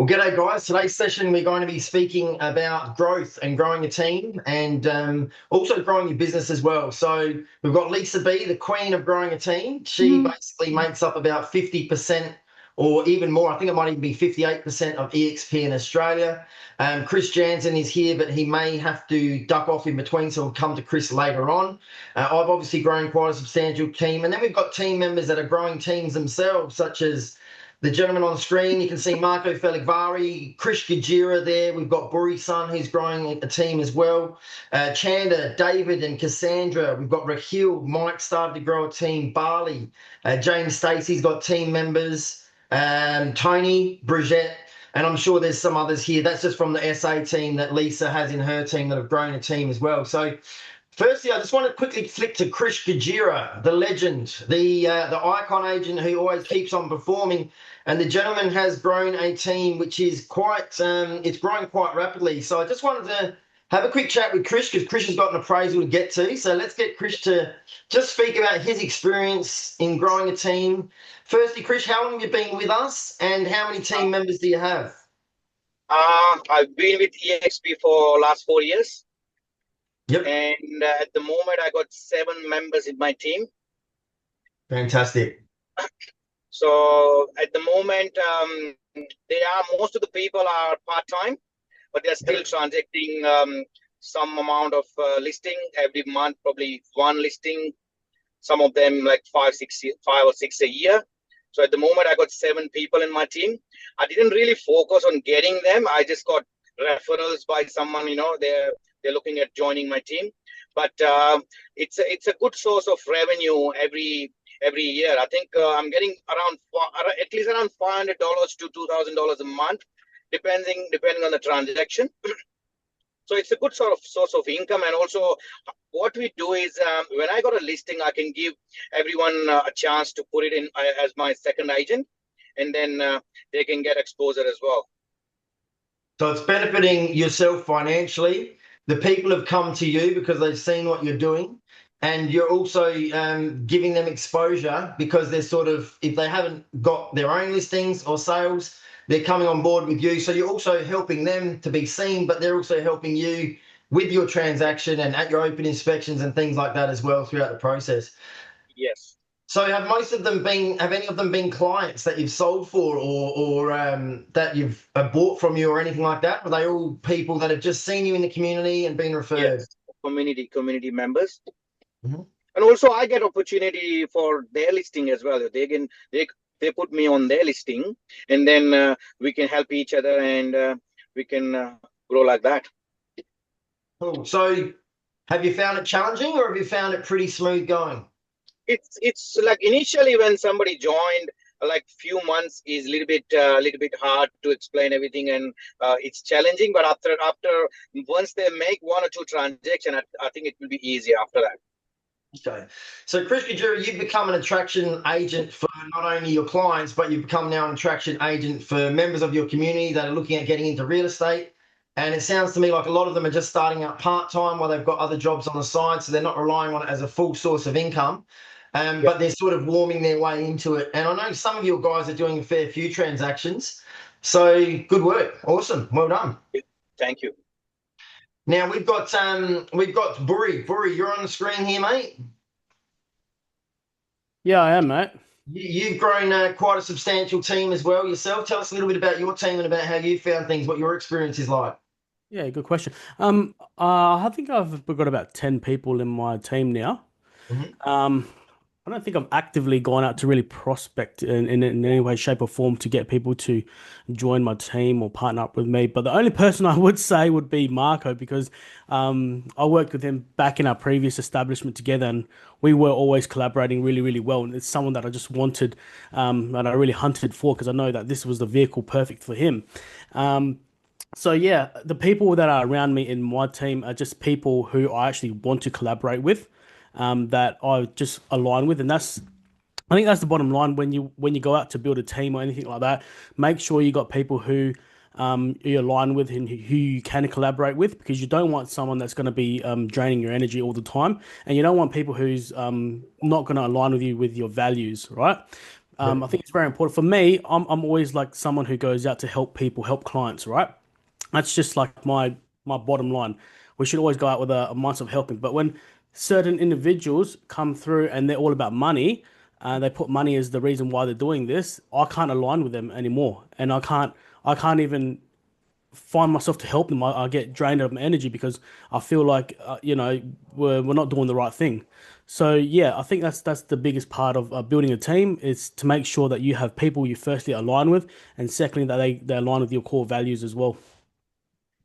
Well, g'day guys. Today's session we're going to be speaking about growth and growing a team and also growing your business as well. So we've got Lisa B, the queen of growing a team. She basically makes up about 50% or even more. I think it might even be 58% of eXp in Australia. Krish Janzon is here, but he may have to duck off in between, so we'll come to Chris later on. I've obviously grown quite a substantial team. And then we've got team members that are growing teams themselves, such as the gentleman on screen. You can see Marco Felegvari, Krish Gajera there. We've got Buri Son, who's growing a team as well. Chanda, David and Cassandra. We've got Rahil, Mike started to grow a team. Barley, James Stacey's got team members. Tony, Bridget, and I'm sure there's some others here. That's just from the SA team that Lisa has in her team that have grown a team as well. So firstly, I just want to quickly flick to Krish Gajera, the legend, the icon agent who always keeps on performing. And the gentleman has grown a team which is it's growing quite rapidly. So I just wanted to have a quick chat with Krish because Krish has got an appraisal to get to. So let's get Krish to just speak about his experience in growing a team. Firstly, Krish, how long have you been with us and how many team members do you have? I've been with eXp for last 4 years, Yep. and at the moment I got 7 members in my team. Fantastic. So at the moment, most of the people are part-time, but they're still transacting some amount of listing every month, probably one listing. Some of them like five or six a year. So at the moment, I got 7 people in my team. I didn't really focus on getting them. I just got referrals by someone, they're looking at joining my team. But it's a good source of revenue every year. I think I'm getting at least around $500 to $2,000 a month, depending on the transaction. So it's a good sort of source of income. And also what we do is when I got a listing, I can give everyone a chance to put it in as my second agent, and then they can get exposure as well. So it's benefiting yourself financially. The people have come to you because they've seen what you're doing. And you're also giving them exposure because they're if they haven't got their own listings or sales, they're coming on board with you. So you're also helping them to be seen, but they're also helping you with your transaction and at your open inspections and things like that as well throughout the process. Yes. So have any of them been clients that you've sold for or that you've bought from you or anything like that? Are they all people that have just seen you in the community and been referred? Yes, community members. Mm-hmm. And also I get opportunity for their listing as well. They put me on their listing, and then we can help each other, and we can grow like that. Cool. So have you found it challenging or have you found it pretty smooth going? It's like initially when somebody joined, like few months is a little bit hard to explain everything, and it's challenging. But after once they make 1 or 2 transactions, I think it will be easier after that. Okay. So Krish Gajera, you've become an attraction agent for not only your clients, but you've become now an attraction agent for members of your community that are looking at getting into real estate. And it sounds to me like a lot of them are just starting out part-time while they've got other jobs on the side, so they're not relying on it as a full source of income. But they're sort of warming their way into it. And I know some of your guys are doing a fair few transactions. So good work. Awesome. Well done. Thank you. Now we've got Buri. Buri, you're on the screen here, mate. Yeah, I am, mate. You've grown quite a substantial team as well yourself. Tell us a little bit about your team and about how you found things, what your experience is like. Yeah, good question. I think I've got about 10 people in my team now. Mm-hmm. I don't think I've actively gone out to really prospect in any way, shape, or form to get people to join my team or partner up with me. But the only person I would say would be Marco, because I worked with him back in our previous establishment together, and we were always collaborating really, really well. And it's someone that I just wanted, and I really hunted for because I know that this was the vehicle perfect for him. So yeah, the people that are around me in my team are just people who I actually want to collaborate with. That I just align with, and I think that's the bottom line when you go out to build a team or anything like that. Make sure you got people who you align with and who you can collaborate with, because you don't want someone that's going to be draining your energy all the time, and you don't want people who's not going to align with you with your values, right? Yep. I think it's very important for me. I'm always like someone who goes out to help people, help clients, right? That's just like my bottom line. We should always go out with a mindset of helping. But when certain individuals come through and they're all about money, they put money as the reason why they're doing this, I can't align with them anymore, and I can't even find myself to help them. I get drained of my energy because I feel like we're not doing the right thing. So yeah, I think that's the biggest part of building a team is to make sure that you have people you firstly align with, and secondly that they align with your core values as well.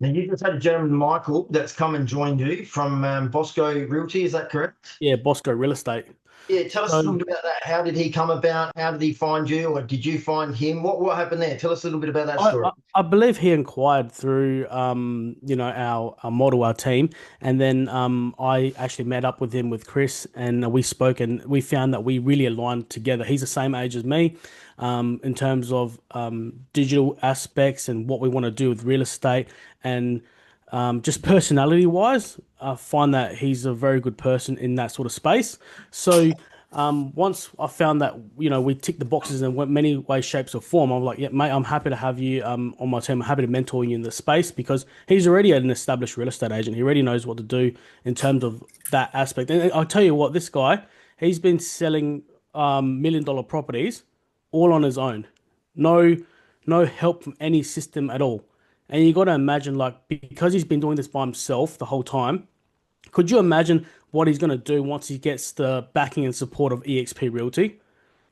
Now, you just had a gentleman, Michael, that's come and joined you from Bosco Realty. Is that correct? Yeah, Bosco Real Estate. Yeah, tell us a So little bit about that. How did he come about? How did he find you, or did you find him? What happened there? Tell us a little bit about that I, story. I, I believe he inquired through our model, our team, and then I actually met up with him with Chris, and we spoke, and we found that we really aligned together. He's the same age as me, in terms of digital aspects and what we want to do with real estate, and just personality wise, I find that he's a very good person in that sort of space. So. Once I found that we tick the boxes in many ways, shapes, or form, I'm like, yeah, mate, I'm happy to have you on my team. I'm happy to mentor you in the space because he's already an established real estate agent. He already knows what to do in terms of that aspect. And I'll tell you what, this guy, he's been selling $1 million properties all on his own, no, no help from any system at all. And you got to imagine, like, because he's been doing this by himself the whole time. Could you imagine what he's going to do once he gets the backing and support of eXp Realty?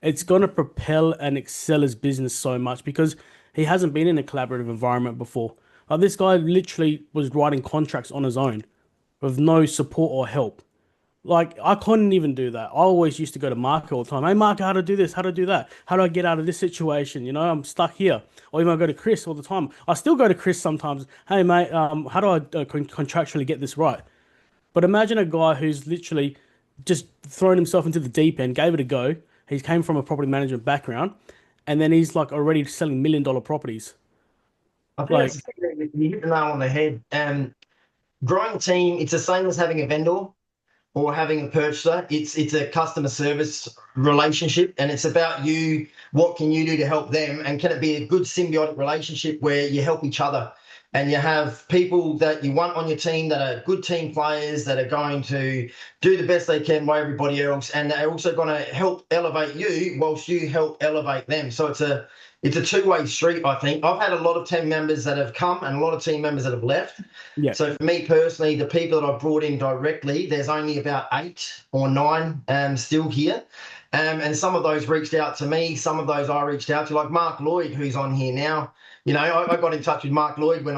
It's going to propel and excel his business so much because he hasn't been in a collaborative environment before. This guy literally was writing contracts on his own with no support or help. Like, I couldn't even do that. I always used to go to Marco all the time. Hey, Marco, how to do this? How to do that? How do I get out of this situation? I'm stuck here. Or even I go to Chris all the time. I still go to Chris sometimes. Hey, mate, how do I contractually get this right? But imagine a guy who's literally just thrown himself into the deep end, gave it a go. He came from a property management background, and then he's like already selling $1 million properties. I think Like, that's you hit the nail on the head. Growing a team, it's the same as having a vendor or having a purchaser. It's a customer service relationship, and it's about you. What can you do to help them, and can it be a good symbiotic relationship where you help each other, and you have people that you want on your team that are good team players that are going to do the best they can by everybody else, and they're also going to help elevate you whilst you help elevate them. So it's a two-way street, I think. I've had a lot of team members that have come and a lot of team members that have left. yeah, So for me personally, the people that I've brought in directly, there's only about 8 or 9 still here. And some of those reached out to me. Some of those I reached out to, like Mark Lloyd, who's on here now. I got in touch with Mark Lloyd when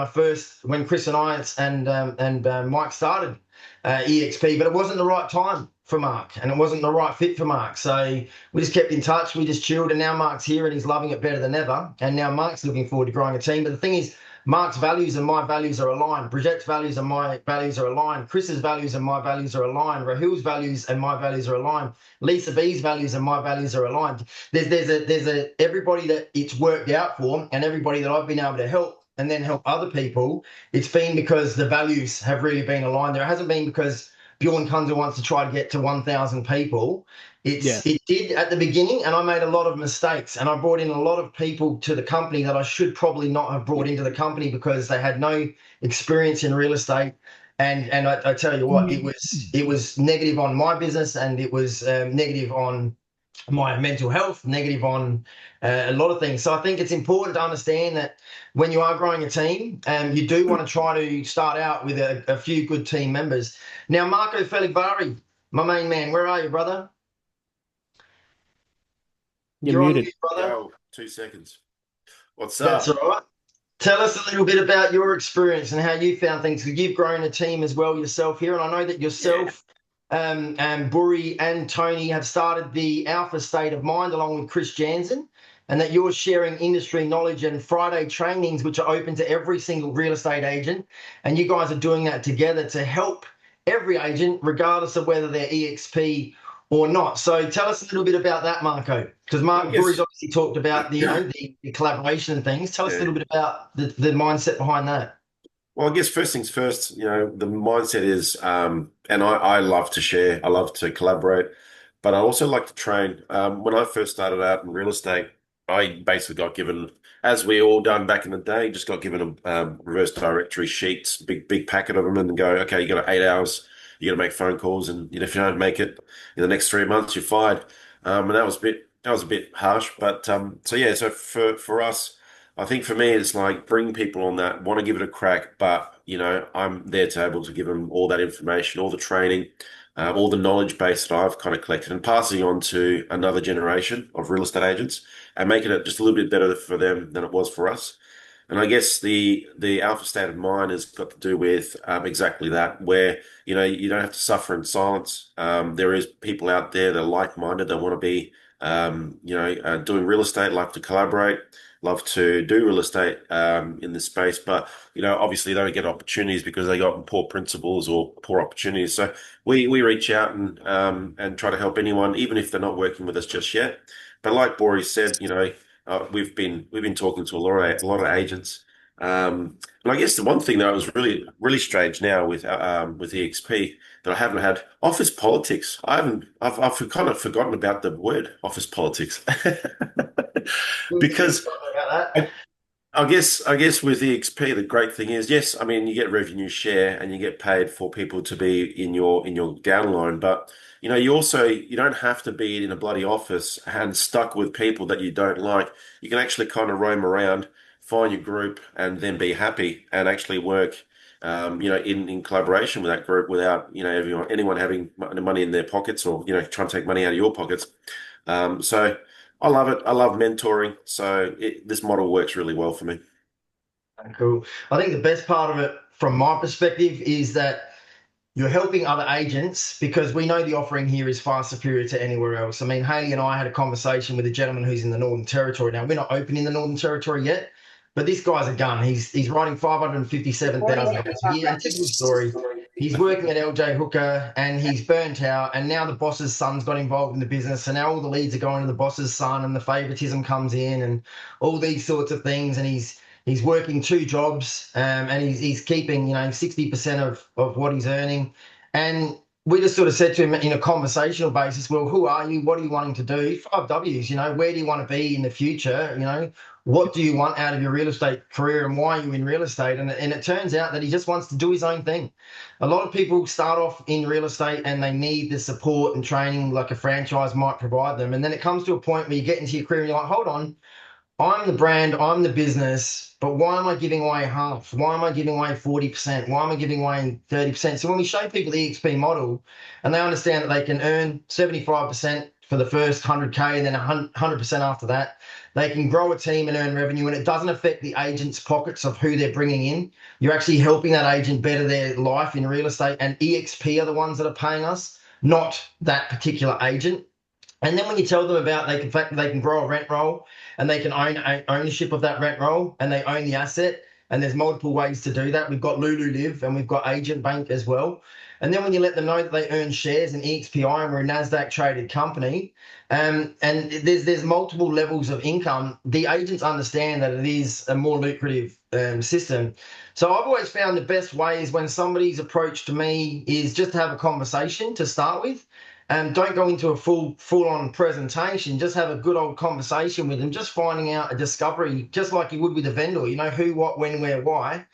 Chris and I and Mike started eXp, but it wasn't the right time for Mark, and it wasn't the right fit for Mark. So we just kept in touch. We just chilled, and now Mark's here and he's loving it better than ever. And now Mark's looking forward to growing a team. But the thing is, Mark's values and my values are aligned. Bridgette's values and my values are aligned. Chris's values and my values are aligned. Rahul's values and my values are aligned. Lisa B's values and my values are aligned. There's everybody that it's worked out for, and everybody that I've been able to help and then help other people. It's been because the values have really been aligned. There hasn't been because Bjorn Kunzel wants to try to get to 1,000 people. yeah, It did at the beginning, and I made a lot of mistakes, and I brought in a lot of people to the company that I should probably not have brought into the company because they had no experience in real estate. And I tell you what, it was negative on my business, and it was negative on my mental health, negative on a lot of things. So I think it's important to understand that when you are growing a team, you do want to try to start out with a few good team members. Now, Marco Felegvari, my main man, where are you, brother? you're You're on muted. mute, brother. Yo, 2 seconds. What's That's up? all right. Tell us a little bit about your experience and how you found things. You've grown a team as well yourself here, and I know that yourself, and Buri and Tony have started the Alpha State of Mind along with Krish Janzon, and that you're sharing industry knowledge and Friday trainings, which are open to every single real estate agent. And you guys are doing that together to help every agent, regardless of whether they're EXP or not. So tell us a little bit about that, Marco, because Mark Yes. Buri's obviously talked about the collaboration and things. Tell us a little bit about the mindset behind that. Well, I guess first things first, the mindset is, and I love to share, I love to collaborate. but I also like to train. When I first started out in real estate, I basically got given, as we all done back in the day, just got given a reverse directory sheets, big packet of them, and go, okay, you got 8 hours, you got to make phone calls, and if you don't make it in the next 3 months, you're fired. And that was a bit harsh, but so yeah, so for us. I think for me, it's like bring people on that, want to give it a crack, but I'm there to able to give them all that information, all the training, all the knowledge base that I've kind of collected and passing on to another generation of real estate agents and making it just a little bit better for them than it was for us. And I guess the alpha state of mind has got to do with exactly that, where you don't have to suffer in silence. There is people out there that are like-minded, that want to be doing real estate, love to collaborate, love to do real estate in this space, but obviously they don't get opportunities because they got poor principles or poor opportunities. So we reach out and try to help anyone, even if they're not working with us just yet. But like Bori said, we've been talking to a lot of agents. And I guess the one thing that was really strange now with eXp that I haven't had office politics. I've kind of forgotten about the word office politics because About that. I, I guess with eXp the great thing is, yes, I mean you get revenue share and you get paid for people to be in your downline, but you don't have to be in a bloody office and stuck with people that you don't like. You can actually kind of roam around, find your group, and then be happy and actually work, in collaboration with that group without anyone having money in their pockets or trying to take money out of your pockets. So I love it. I love mentoring. So this model works really well for me. Cool. I think the best part of it, from my perspective, is that you're helping other agents because we know the offering here is far superior to anywhere else. I mean, Haley and I had a conversation with a gentleman who's in the Northern Territory. Now, we're not open in the Northern Territory yet, but this guy's a gun. He's writing $557,000 a year. And typical story, he's working at LJ Hooker and he's burnt out. And now the boss's son's got involved in the business. And now all the leads are going to the boss's son and the favoritism comes in and all these sorts of things. And he's working two jobs, and he's keeping 60% of what he's earning. And we just sort of said to him in a conversational basis, well, who are you? What are you wanting to do? 5 Ws, where do you want to be in the future? What do you want out of your real estate career and why are you in real estate? And it turns out that he just wants to do his own thing. A lot of people start off in real estate and they need the support and training like a franchise might provide them. And then it comes to a point where you get into your career and you're like, hold on, I'm the brand, I'm the business, but why am I giving away half? Why am I giving away 40%? Why am I giving away 30%? So when we show people the eXp model and they understand that they can earn 75% for the first 100K and then 100% after that, they can grow a team and earn revenue and it doesn't affect the agent's pockets of who they're bringing in. You're actually helping that agent better their life in real estate, and eXp are the ones that are paying us, not that particular agent. And then when you tell them about the fact that they can grow a rent roll and they can own ownership of that rent roll and they own the asset, and there's multiple ways to do that. We've got Lulu Live and we've got Agent Bank as well. And then when you let them know that they earn shares in EXPI and we're a NASDAQ traded company, and there's multiple levels of income, the agents understand that it is a more lucrative system. So I've always found the best way is when somebody's approach to me is just to have a conversation to start with. Don't go into a full-on presentation. Just have a good old conversation with them, just finding out a discovery, just like you would with a vendor, who, what, when, where, why,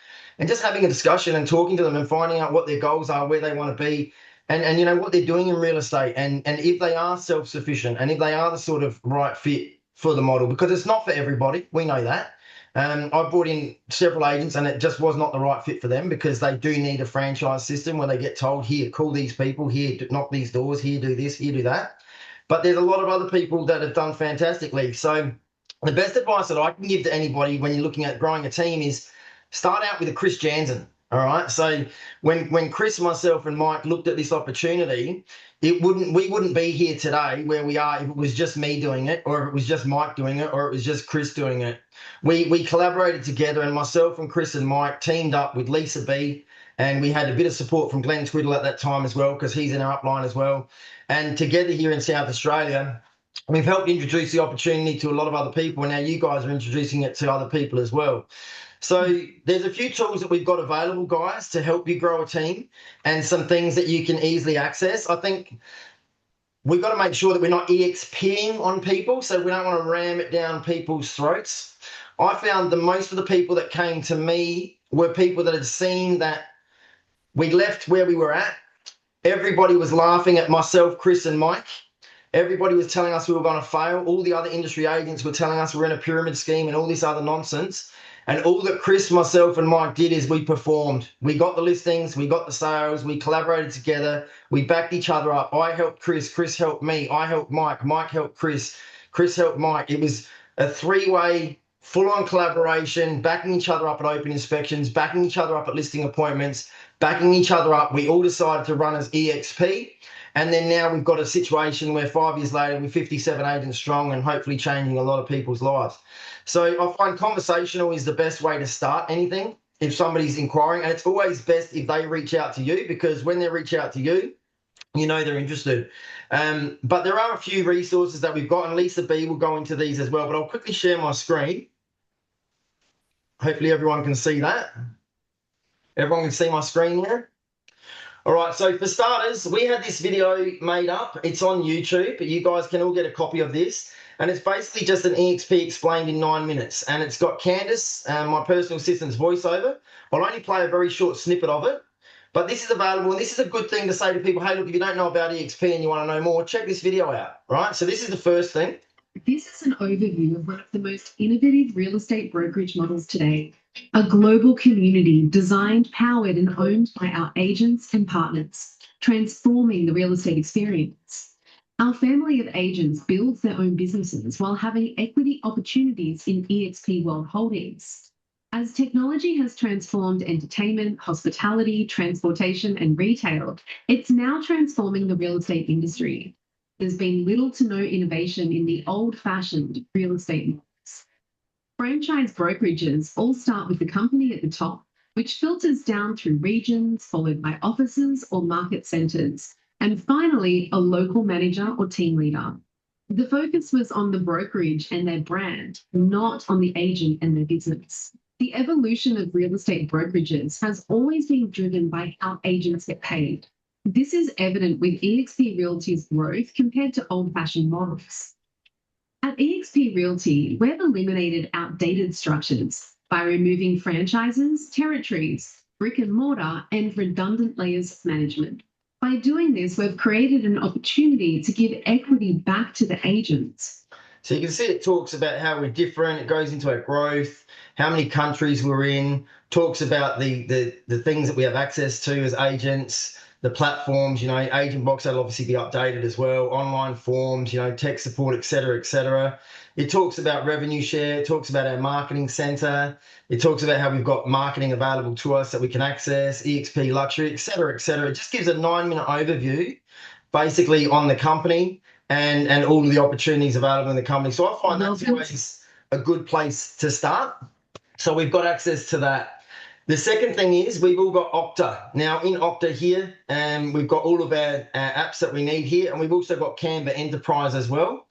and just having a discussion and talking to them and finding out what their goals are, where they want to be, and what they're doing in real estate, and if they are self-sufficient and if they are the sort of right fit for the model, because it's not for everybody. We know that. I brought in several agents and it just was not the right fit for them because they do need a franchise system where they get told, here, call these people, here, knock these doors, here, do this, here, do that. But there's a lot of other people that have done fantastically. So the best advice that I can give to anybody when you're looking at growing a team is start out with a Krish Janzon. All right. So when Chris, myself, and Mike looked at this opportunity, we wouldn't be here today where we are if it was just me doing it, or if it was just Mike doing it, or it was just Chris doing it. We collaborated together, and myself and Chris and Mike teamed up with Lisa B, and we had a bit of support from Glenn Twiddle at that time as well, because he's in our upline as well. And together here in South Australia, we've helped introduce the opportunity to a lot of other people, and now you guys are introducing it to other people as well. So there's a few tools that we've got available, guys, to help you grow a team, and some things that you can easily access. I think we've got to make sure that we're not EXPing on people, so we don't want to ram it down people's throats. I found that most of the people that came to me were people that had seen that we left where we were at. Everybody was laughing at myself, Chris, and Mike. Everybody was telling us we were going to fail. All the other industry agents were telling us we're in a pyramid scheme and all this other nonsense. And all that Chris, myself, and Mike did is we performed. We got the listings, we got the sales, we collaborated together, we backed each other up. I helped Chris, Chris helped me, I helped Mike, Mike helped Chris, Chris helped Mike. It was a three-way, full-on collaboration, backing each other up at open inspections, backing each other up at listing appointments, backing each other up. We all decided to run as eXp. And then now we've got a situation where 5 years later, we're 57 agents strong and hopefully changing a lot of people's lives. So I find conversational is the best way to start anything if somebody's inquiring. And it's always best if they reach out to you, because when they reach out to you, you know they're interested. But there are a few resources that we've got, and Lisa B will go into these as well. But I'll quickly share my screen. Hopefully everyone can see that. Everyone can see my screen there. All right, so for starters, we had this video made up. It's on YouTube, but you guys can all get a copy of this. And it's basically just an eXp explained in 9 minutes. And it's got Candace, my personal assistant's voiceover. I'll only play a very short snippet of it. But this is available, and this is a good thing to say to people, hey, look, if you don't know about eXp and you want to know more, check this video out, right? So this is the first thing. This is an overview of one of the most innovative real estate brokerage models today. A global community designed, powered, and owned by our agents and partners, transforming the real estate experience. Our family of agents builds their own businesses while having equity opportunities in eXp World Holdings. As technology has transformed entertainment, hospitality, transportation, and retail, it's now transforming the real estate industry. There's been little to no innovation in the old-fashioned real estate models. Franchise brokerages all start with the company at the top, which filters down through regions, followed by offices or market centres, and finally, a local manager or team leader. The focus was on the brokerage and their brand, not on the agent and their business. The evolution of real estate brokerages has always been driven by how agents get paid. This is evident with eXp Realty's growth compared to old-fashioned models. At eXp Realty, we've eliminated outdated structures by removing franchises, territories, brick and mortar, and redundant layers of management. By doing this, we've created an opportunity to give equity back to the agents. So you can see it talks about how we're different. It goes into our growth, how many countries we're in, talks about the things that we have access to as agents, the platforms, you know, agent box that'll obviously be updated as well, online forms, you know, tech support, et cetera, et cetera. It talks about revenue share. It talks about our marketing center. It talks about how we've got marketing available to us that we can access, eXp luxury, et cetera, et cetera. It just gives a 9-minute overview basically on the company and all of the opportunities available in the company. So I find that's always a good place to start. So we've got access to that. The second thing is we've all got Okta. Now in Okta here, we've got all of our apps that we need here, and we've also got Canva Enterprise as well.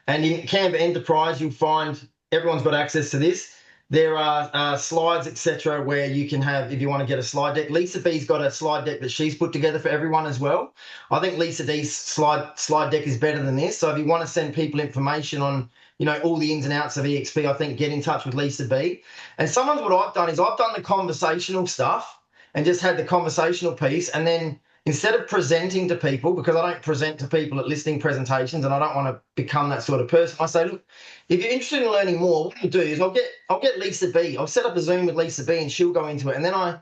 And in Canva Enterprise, you'll find everyone's got access to this. There are slides, etc., where you can have, if you want to get a slide deck. Lisa B's got a slide deck that she's put together for everyone as well. I think Lisa D's slide deck is better than this. So if you want to send people information on, you know, all the ins and outs of eXp, I think get in touch with Lisa B. And sometimes what I've done is I've done the conversational stuff and just had the conversational piece. And then instead of presenting to people, because I don't present to people at listing presentations and I don't want to become that sort of person, I say, look, if you're interested in learning more, what I'll do is I'll get Lisa B. I'll set up a Zoom with Lisa B and she'll go into it. And then I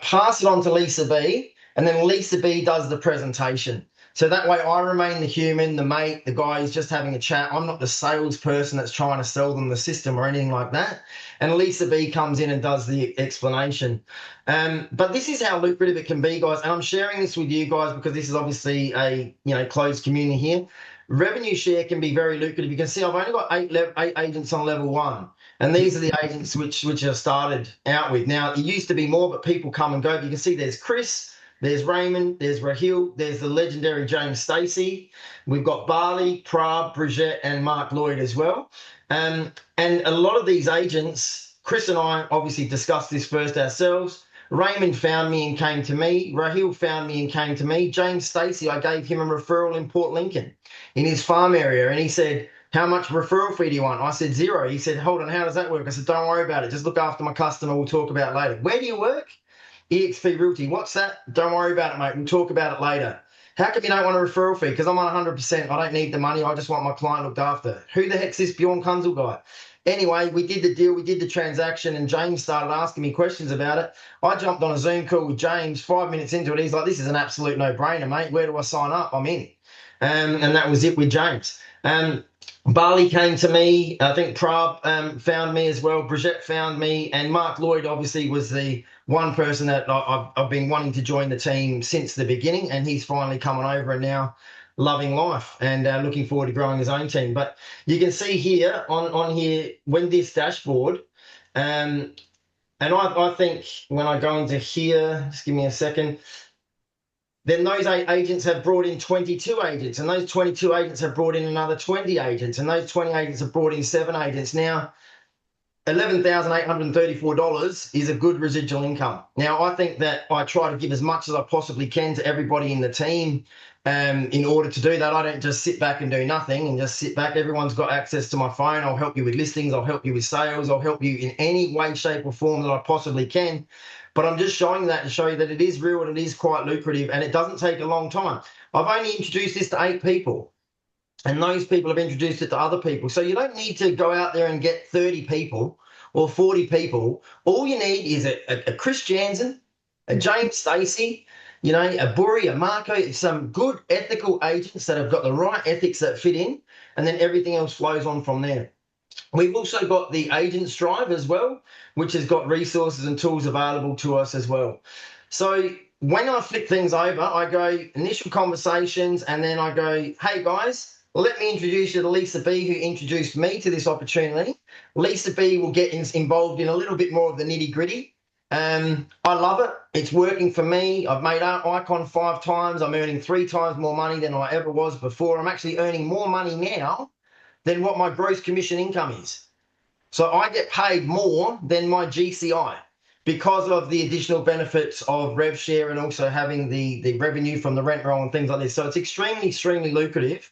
pass it on to Lisa B, and then Lisa B does the presentation. So that way I remain the human, the mate, the guy who's just having a chat. I'm not the salesperson that's trying to sell them the system or anything like that. And Lisa B comes in and does the explanation. But this is how lucrative it can be, guys. And I'm sharing this with you guys because this is obviously a closed community here. Revenue share can be very lucrative. You can see I've only got eight agents on level 1. And these are the agents which I started out with. Now, it used to be more, but people come and go. But you can see there's Chris, there's Raymond, there's Rahil, there's the legendary James Stacey. We've got Barley, Prab, Brigitte, and Mark Lloyd as well. And a lot of these agents, Chris and I obviously discussed this first ourselves. Raymond found me and came to me. Rahil found me and came to me. James Stacey, I gave him a referral in Port Lincoln in his farm area. And he said, how much referral fee do you want? I said, 0. He said, hold on, how does that work? I said, don't worry about it. Just look after my customer. We'll talk about it later. Where do you work? eXp Realty. What's that? Don't worry about it, mate. We'll talk about it later. How come you don't want a referral fee? Because I'm on 100%. I don't need the money. I just want my client looked after. Who the heck's this Bjorn Kunzel guy? Anyway, we did the deal, we did the transaction, and James started asking me questions about it. I jumped on a Zoom call with James. 5 minutes into it, he's like, this is an absolute no-brainer, mate. Where do I sign up? I'm in. And that was it with James. Bali came to me. I think Prab found me as well. Brigitte found me. And Mark Lloyd obviously was the one person that I've been wanting to join the team since the beginning. And he's finally coming over and now loving life and looking forward to growing his own team. But you can see here on here, when this dashboard, and I think when I go into here, just give me a second, then those 8 agents have brought in 22 agents, and those 22 agents have brought in another 20 agents, and those 20 agents have brought in 7 agents. Now, $11,834 is a good residual income. Now, I think that I try to give as much as I possibly can to everybody in the team. In order to do that, I don't just sit back and do nothing and just sit back. Everyone's got access to my phone. I'll help you with listings. I'll help you with sales. I'll help you in any way, shape, or form that I possibly can. But I'm just showing that to show you that it is real and it is quite lucrative, and it doesn't take a long time. I've only introduced this to 8 people, and those people have introduced it to other people. So you don't need to go out there and get 30 people or 40 people. All you need is a Krish Janzon, a James Stacey, you know, a Buri, a Marco, some good ethical agents that have got the right ethics that fit in, and then everything else flows on from there. We've also got the Agents Drive as well, which has got resources and tools available to us as well. So when I flip things over, I go initial conversations, and then I go, hey guys, let me introduce you to Lisa B, who introduced me to this opportunity. Lisa B will get involved in a little bit more of the nitty gritty. I love it. It's working for me. I've made Icon 5 times. I'm earning 3 times more money than I ever was before. I'm actually earning more money now than what my gross commission income is. So I get paid more than my GCI because of the additional benefits of rev share and also having the revenue from the rent roll and things like this. So it's extremely, extremely lucrative.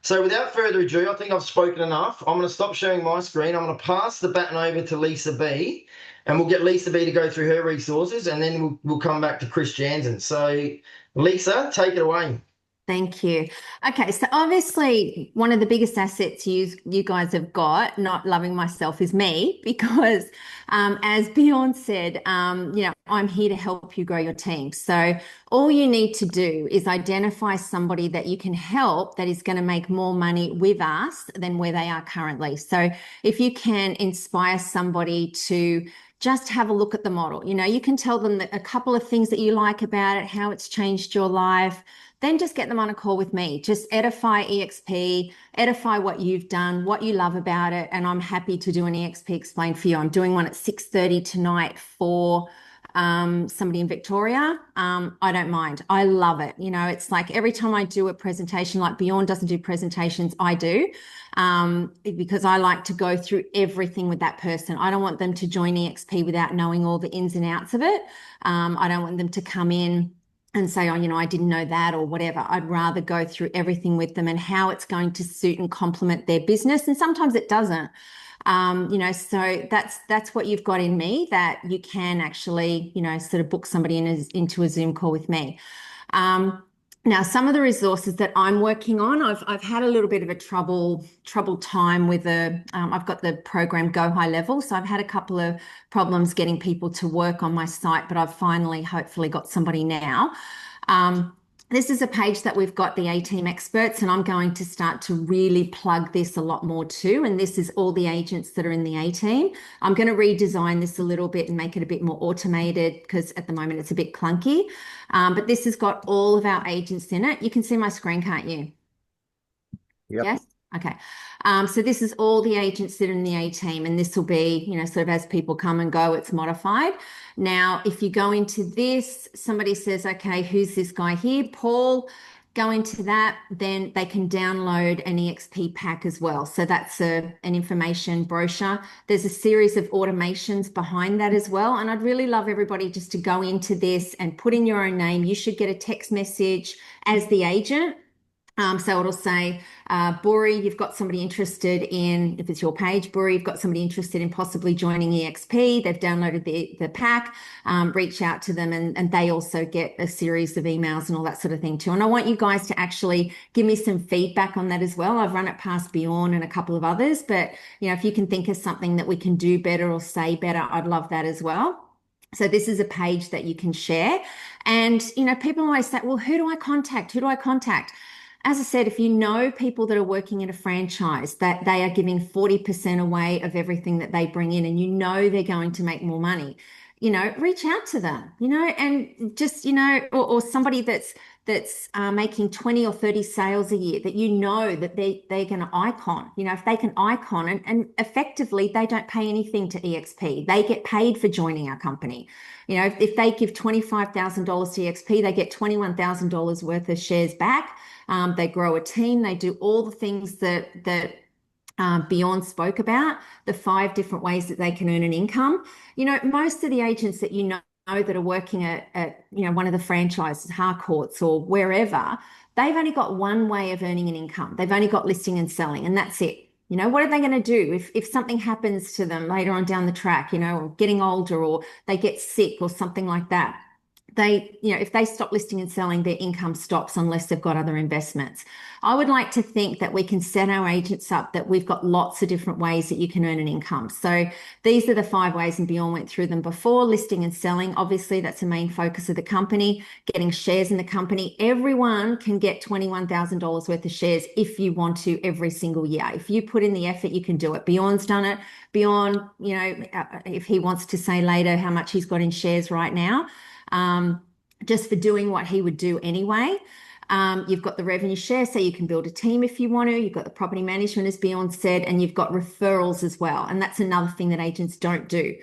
So without further ado, I think I've spoken enough. I'm going to stop sharing my screen. I'm going to pass the baton over to Lisa B, and we'll get Lisa B to go through her resources, and then we'll come back to Krish Janzon. So Lisa, take it away. Thank you. Okay, so obviously one of the biggest assets you guys have got, not loving myself, is me, because as Bjorn said, you know, I'm here to help you grow your team. So all you need to do is identify somebody that you can help that is going to make more money with us than where they are currently. So if you can inspire somebody to just have a look at the model, you know, you can tell them that a couple of things that you like about it, how it's changed your life. Then just get them on a call with me. Just edify eXp, edify what you've done, what you love about it, and I'm happy to do an eXp Explain for you. I'm doing one at 6:30 tonight for somebody in Victoria. I don't mind. I love it. You know, it's like every time I do a presentation, like Bjorn doesn't do presentations, I do, because I like to go through everything with that person. I don't want them to join eXp without knowing all the ins and outs of it. I don't want them to come in and say, oh, you know, I didn't know that or whatever. I'd rather go through everything with them and how it's going to suit and complement their business. And sometimes it doesn't, you know, so that's what you've got in me, that you can actually, you know, sort of book somebody into a Zoom call with me. Now, some of the resources that I'm working on, I've had a little bit of a trouble time with I've got the program Go High Level. So I've had a couple of problems getting people to work on my site, but I've finally, hopefully got somebody now. This is a page that we've got the A-Team experts, and I'm going to start to really plug this a lot more too. And this is all the agents that are in the A-Team. I'm going to redesign this a little bit and make it a bit more automated, because at the moment it's a bit clunky. But this has got all of our agents in it. You can see my screen, can't you? Yep. Yes? Okay. So this is all the agents that are in the A-Team, and this will be, you know, sort of as people come and go, it's modified. Now, if you go into this, somebody says, okay, who's this guy here? Paul. go into that, then they can download an eXp pack as well. So that's an information brochure. There's a series of automations behind that as well. And I'd really love everybody just to go into this and put in your own name. You should get a text message as the agent. So it'll say, Buri, you've got somebody interested in, if it's your page, Buri, you've got somebody interested in possibly joining eXp. They've downloaded the pack, reach out to them, and they also get a series of emails and all that sort of thing too. And I want you guys to actually give me some feedback on that as well. I've run it past Bjorn and a couple of others, but if you can think of something that we can do better or say better, I'd love that as well. So this is a page that you can share. And, people always say, well, who do I contact? Who do I contact? As I said, if you know people that are working in a franchise, that they are giving 40% away of everything that they bring in, and they're going to make more money, reach out to them, and just, or somebody that's making 20 or 30 sales a year that that they're going to icon, if they can icon and effectively they don't pay anything to eXp. They get paid for joining our company. If they give $25,000 to eXp, they get $21,000 worth of shares back. They grow a team. They do all the things that Bjorn spoke about, the 5 different ways that they can earn an income. Most of the agents that that are working at one of the franchises, Harcourts or wherever, they've only got one way of earning an income. They've only got listing and selling, and that's it. What are they going to do if something happens to them later on down the track, or getting older, or they get sick or something like that? If they stop listing and selling, their income stops unless they've got other investments. I would like to think that we can set our agents up that we've got lots of different ways that you can earn an income. So these are the 5 ways, and Bjorn went through them before. Listing and selling, obviously that's the main focus of the company. Getting shares in the company. Everyone can get $21,000 worth of shares if you want to every single year. If you put in the effort, you can do it. Bjorn's done it. Bjorn, if he wants to say later how much he's got in shares right now, just for doing what he would do anyway. You've got the revenue share, so you can build a team if you want to. You've got the property management, as Bjorn said, and you've got referrals as well. And that's another thing that agents don't do,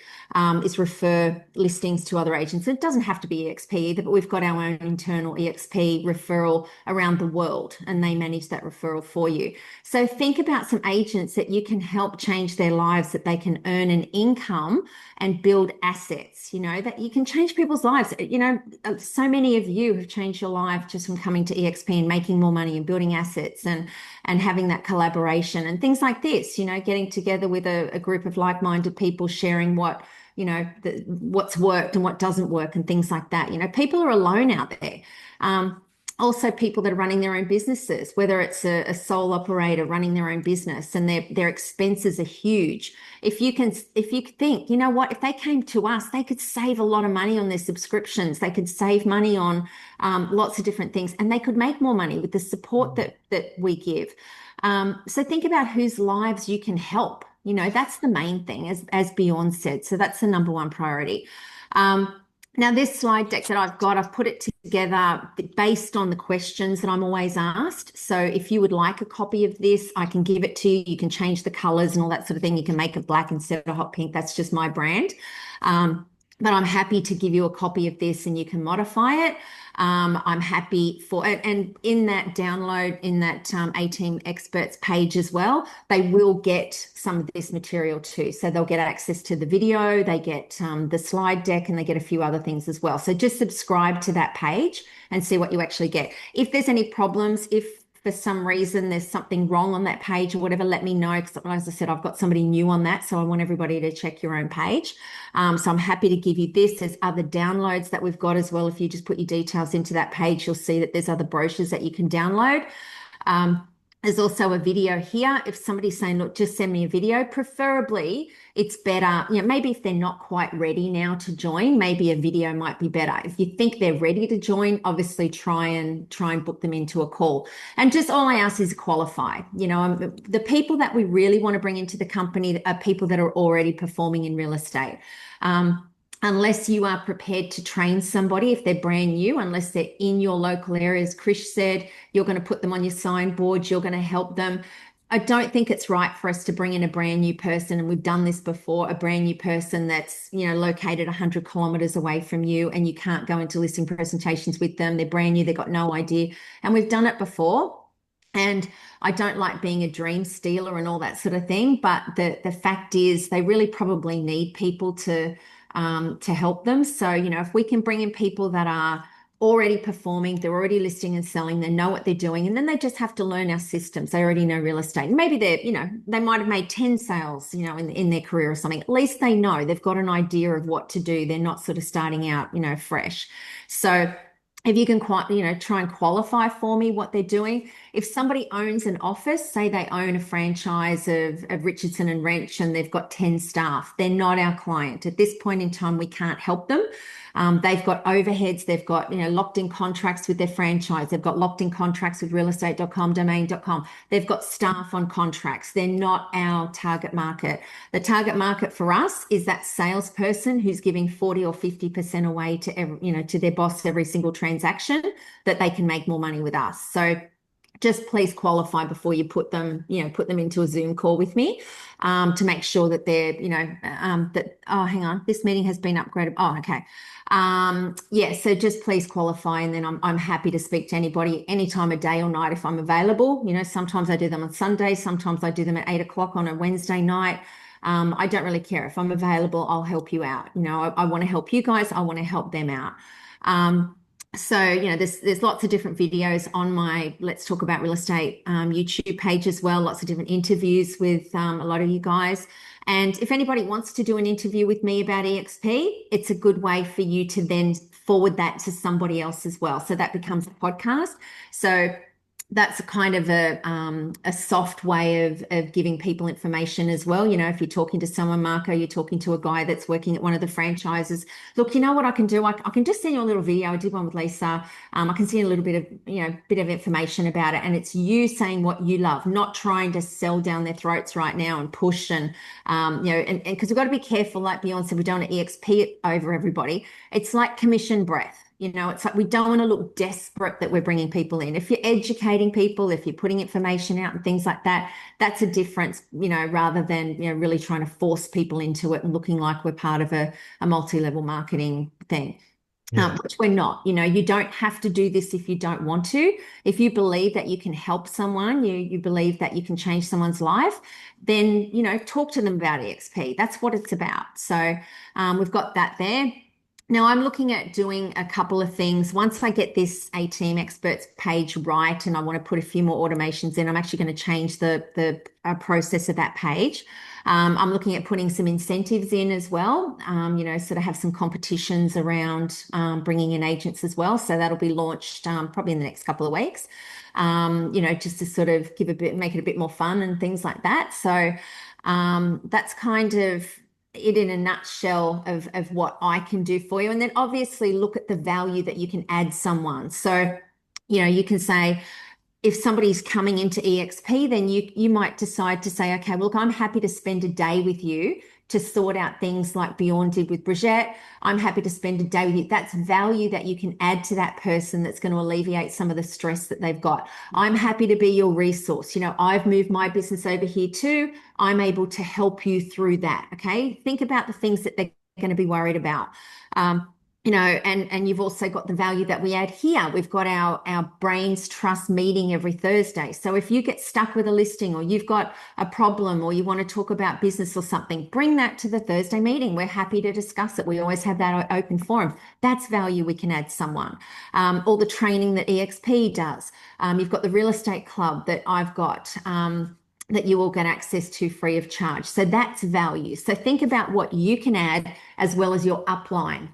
is refer listings to other agents. It doesn't have to be eXp either, but we've got our own internal eXp referral around the world, and they manage that referral for you. So think about some agents that you can help change their lives, that they can earn an income and build assets, that you can change people's lives. So many of you have changed your life just from coming to eXp and making more money and building assets and having that collaboration and things like this, getting together with a group of like-minded people, sharing what, what's worked and what doesn't work and things like that. People are alone out there. Also, people that are running their own businesses, whether it's a sole operator running their own business, and their expenses are huge. If you think, if they came to us, they could save a lot of money on their subscriptions. They could save money on lots of different things, and they could make more money with the support that we give. So think about whose lives you can help. That's the main thing, as Bjorn said. So that's the number 1 priority. Now, this slide deck that I've put it together based on the questions that I'm always asked. So if you would like a copy of this, I can give it to you. You can change the colors and all that sort of thing. You can make it black instead of hot pink. That's just my brand. But I'm happy to give you a copy of this and you can modify it. I'm happy for it. And in that download, in that A-Team Experts page as well, they will get some of this material too. So they'll get access to the video, they get the slide deck, and they get a few other things as well. So just subscribe to that page and see what you actually get. If there's any problems, if for some reason there's something wrong on that page or whatever, let me know, because as I said, I've got somebody new on that, so I want everybody to check your own page. So I'm happy to give you this. There's other downloads that we've got as well. If you just put your details into that page, you'll see that there's other brochures that you can download. There's also a video here. If somebody's saying, look, just send me a video, preferably it's better, maybe if they're not quite ready now to join, maybe a video might be better. If you think they're ready to join, obviously try and book them into a call. And just all I ask is qualify. The people that we really want to bring into the company are people that are already performing in real estate. Unless you are prepared to train somebody, if they're brand new, unless they're in your local area, as Krish said, you're going to put them on your signboard, you're going to help them. I don't think it's right for us to bring in a brand new person, and we've done this before, a brand new person that's, located 100 kilometers away from you, and you can't go into listing presentations with them. They're brand new, they've got no idea. And we've done it before. And I don't like being a dream stealer and all that sort of thing, but the fact is they really probably need people to help them. So, if we can bring in people that are already performing, they're already listing and selling, they know what they're doing, and then they just have to learn our systems. They already know real estate. Maybe they might have made 10 sales, in their career or something. At least they know they've got an idea of what to do. They're not sort of starting out, fresh. So if you can try and qualify for me what they're doing. If somebody owns an office, say they own a franchise of Richardson and Wrench and they've got 10 staff, they're not our client. At this point in time, we can't help them. They've got overheads, they've got, locked in contracts with their franchise, they've got locked in contracts with realestate.com, domain.com, they've got staff on contracts. They're not our target market. The target market for us is that salesperson who's giving 40 or 50% away to their boss every single transaction, that they can make more money with us. So just please qualify before you put them into a Zoom call with me, to make sure that they're, hang on, this meeting has been upgraded. Oh, okay. So just please qualify, and then I'm happy to speak to anybody any time of day or night if I'm available. Sometimes I do them on Sundays, sometimes I do them at 8 o'clock on a Wednesday night. I don't really care. If I'm available, I'll help you out. I want to help you guys. I want to help them out. So, there's lots of different videos on my Let's Talk About Real Estate YouTube page as well. Lots of different interviews with a lot of you guys. And if anybody wants to do an interview with me about eXp, it's a good way for you to then forward that to somebody else as well. So that becomes a podcast. So that's a kind of a soft way of giving people information as well. If you're talking to someone, Marco, you're talking to a guy that's working at one of the franchises. Look, you know what I can do? I can just send you a little video. I did one with Lisa. I can send you a little bit of information about it, and it's you saying what you love, not trying to sell down their throats right now and push and because we've got to be careful. Like Bjorn said, we don't want to EXP it over everybody. It's like commission breath. It's like we don't want to look desperate that we're bringing people in. If you're educating people, if you're putting information out and things like that, that's a difference, rather than, really trying to force people into it and looking like we're part of a multi-level marketing thing. Yeah. Which we're not. You don't have to do this if you don't want to. If you believe that you can help someone, you believe that you can change someone's life, then, talk to them about eXp. That's what it's about. So we've got that there. Now I'm looking at doing a couple of things. Once I get this A-Team Experts page right, and I want to put a few more automations in, I'm actually going to change the process of that page. I'm looking at putting some incentives in as well, sort of have some competitions around bringing in agents as well. So that'll be launched probably in the next couple of weeks, just to sort of make it a bit more fun and things like that. So that's kind of it in a nutshell of what I can do for you. And then obviously look at the value that you can add someone. So, you can say, if somebody's coming into eXp, then you might decide to say, okay, well, look, I'm happy to spend a day with you to sort out things like Bjorn did with Brigitte. I'm happy to spend a day with you. That's value that you can add to that person that's going to alleviate some of the stress that they've got. I'm happy to be your resource. I've moved my business over here too. I'm able to help you through that. Okay. Think about the things that they're going to be worried about. And you've also got the value that we add here. We've got our Brains Trust meeting every Thursday. So if you get stuck with a listing, or you've got a problem, or you want to talk about business or something, bring that to the Thursday meeting. We're happy to discuss it. We always have that open forum. That's value we can add someone. All the training that eXp does. You've got the real estate club that I've got, that you all get access to free of charge. So that's value. So think about what you can add as well as your upline,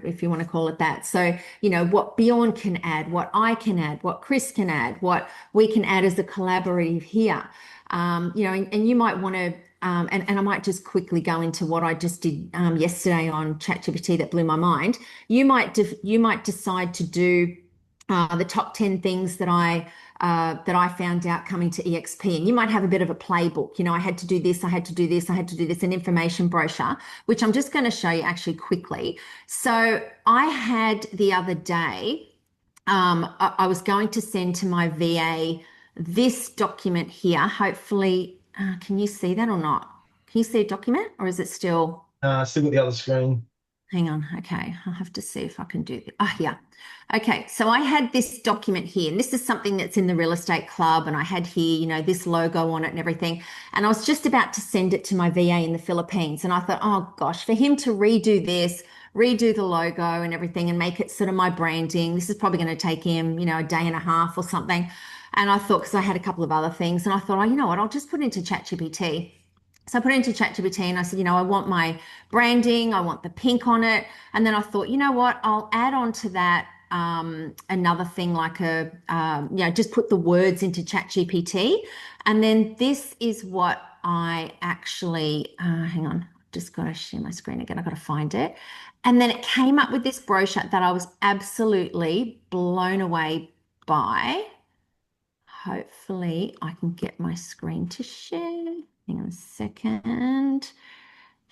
if you want to call it that. So, what Bjorn can add, what I can add, what Chris can add, what we can add as a collaborative here. And you might want to, and I might just quickly go into what I just did yesterday on ChatGPT that blew my mind. You might decide to do the top 10 things that I found out coming to eXp, and you might have a bit of a playbook. I had to do this, I had to do this, I had to do this, an information brochure, which I'm just going to show you actually quickly. So I had the other day, I was going to send to my VA this document here. Hopefully, can you see that or not? Can you see a document, or is it still? Still got the other screen. Hang on. Okay. I'll have to see if I can do this. Yeah. Okay. So I had this document here, and this is something that's in the real estate club. And I had here, you know, this logo on it and everything. And I was just about to send it to my VA in the Philippines. And I thought, oh gosh, for him to redo this, redo the logo and everything and make it sort of my branding, this is probably going to take him, you know, a day and a half or something. And I thought, because I had a couple of other things, and I thought, oh, you know what, I'll just put it into ChatGPT. So I put it into ChatGPT and I said, you know, I want my branding, I want the pink on it. And then I thought, you know what, I'll add on to that another thing like you know, just put the words into ChatGPT. And then this is what I actually, hang on, just got to share my screen again. I've got to find it. And then it came up with this brochure that I was absolutely blown away by. Hopefully I can get my screen to share. Hang on a second.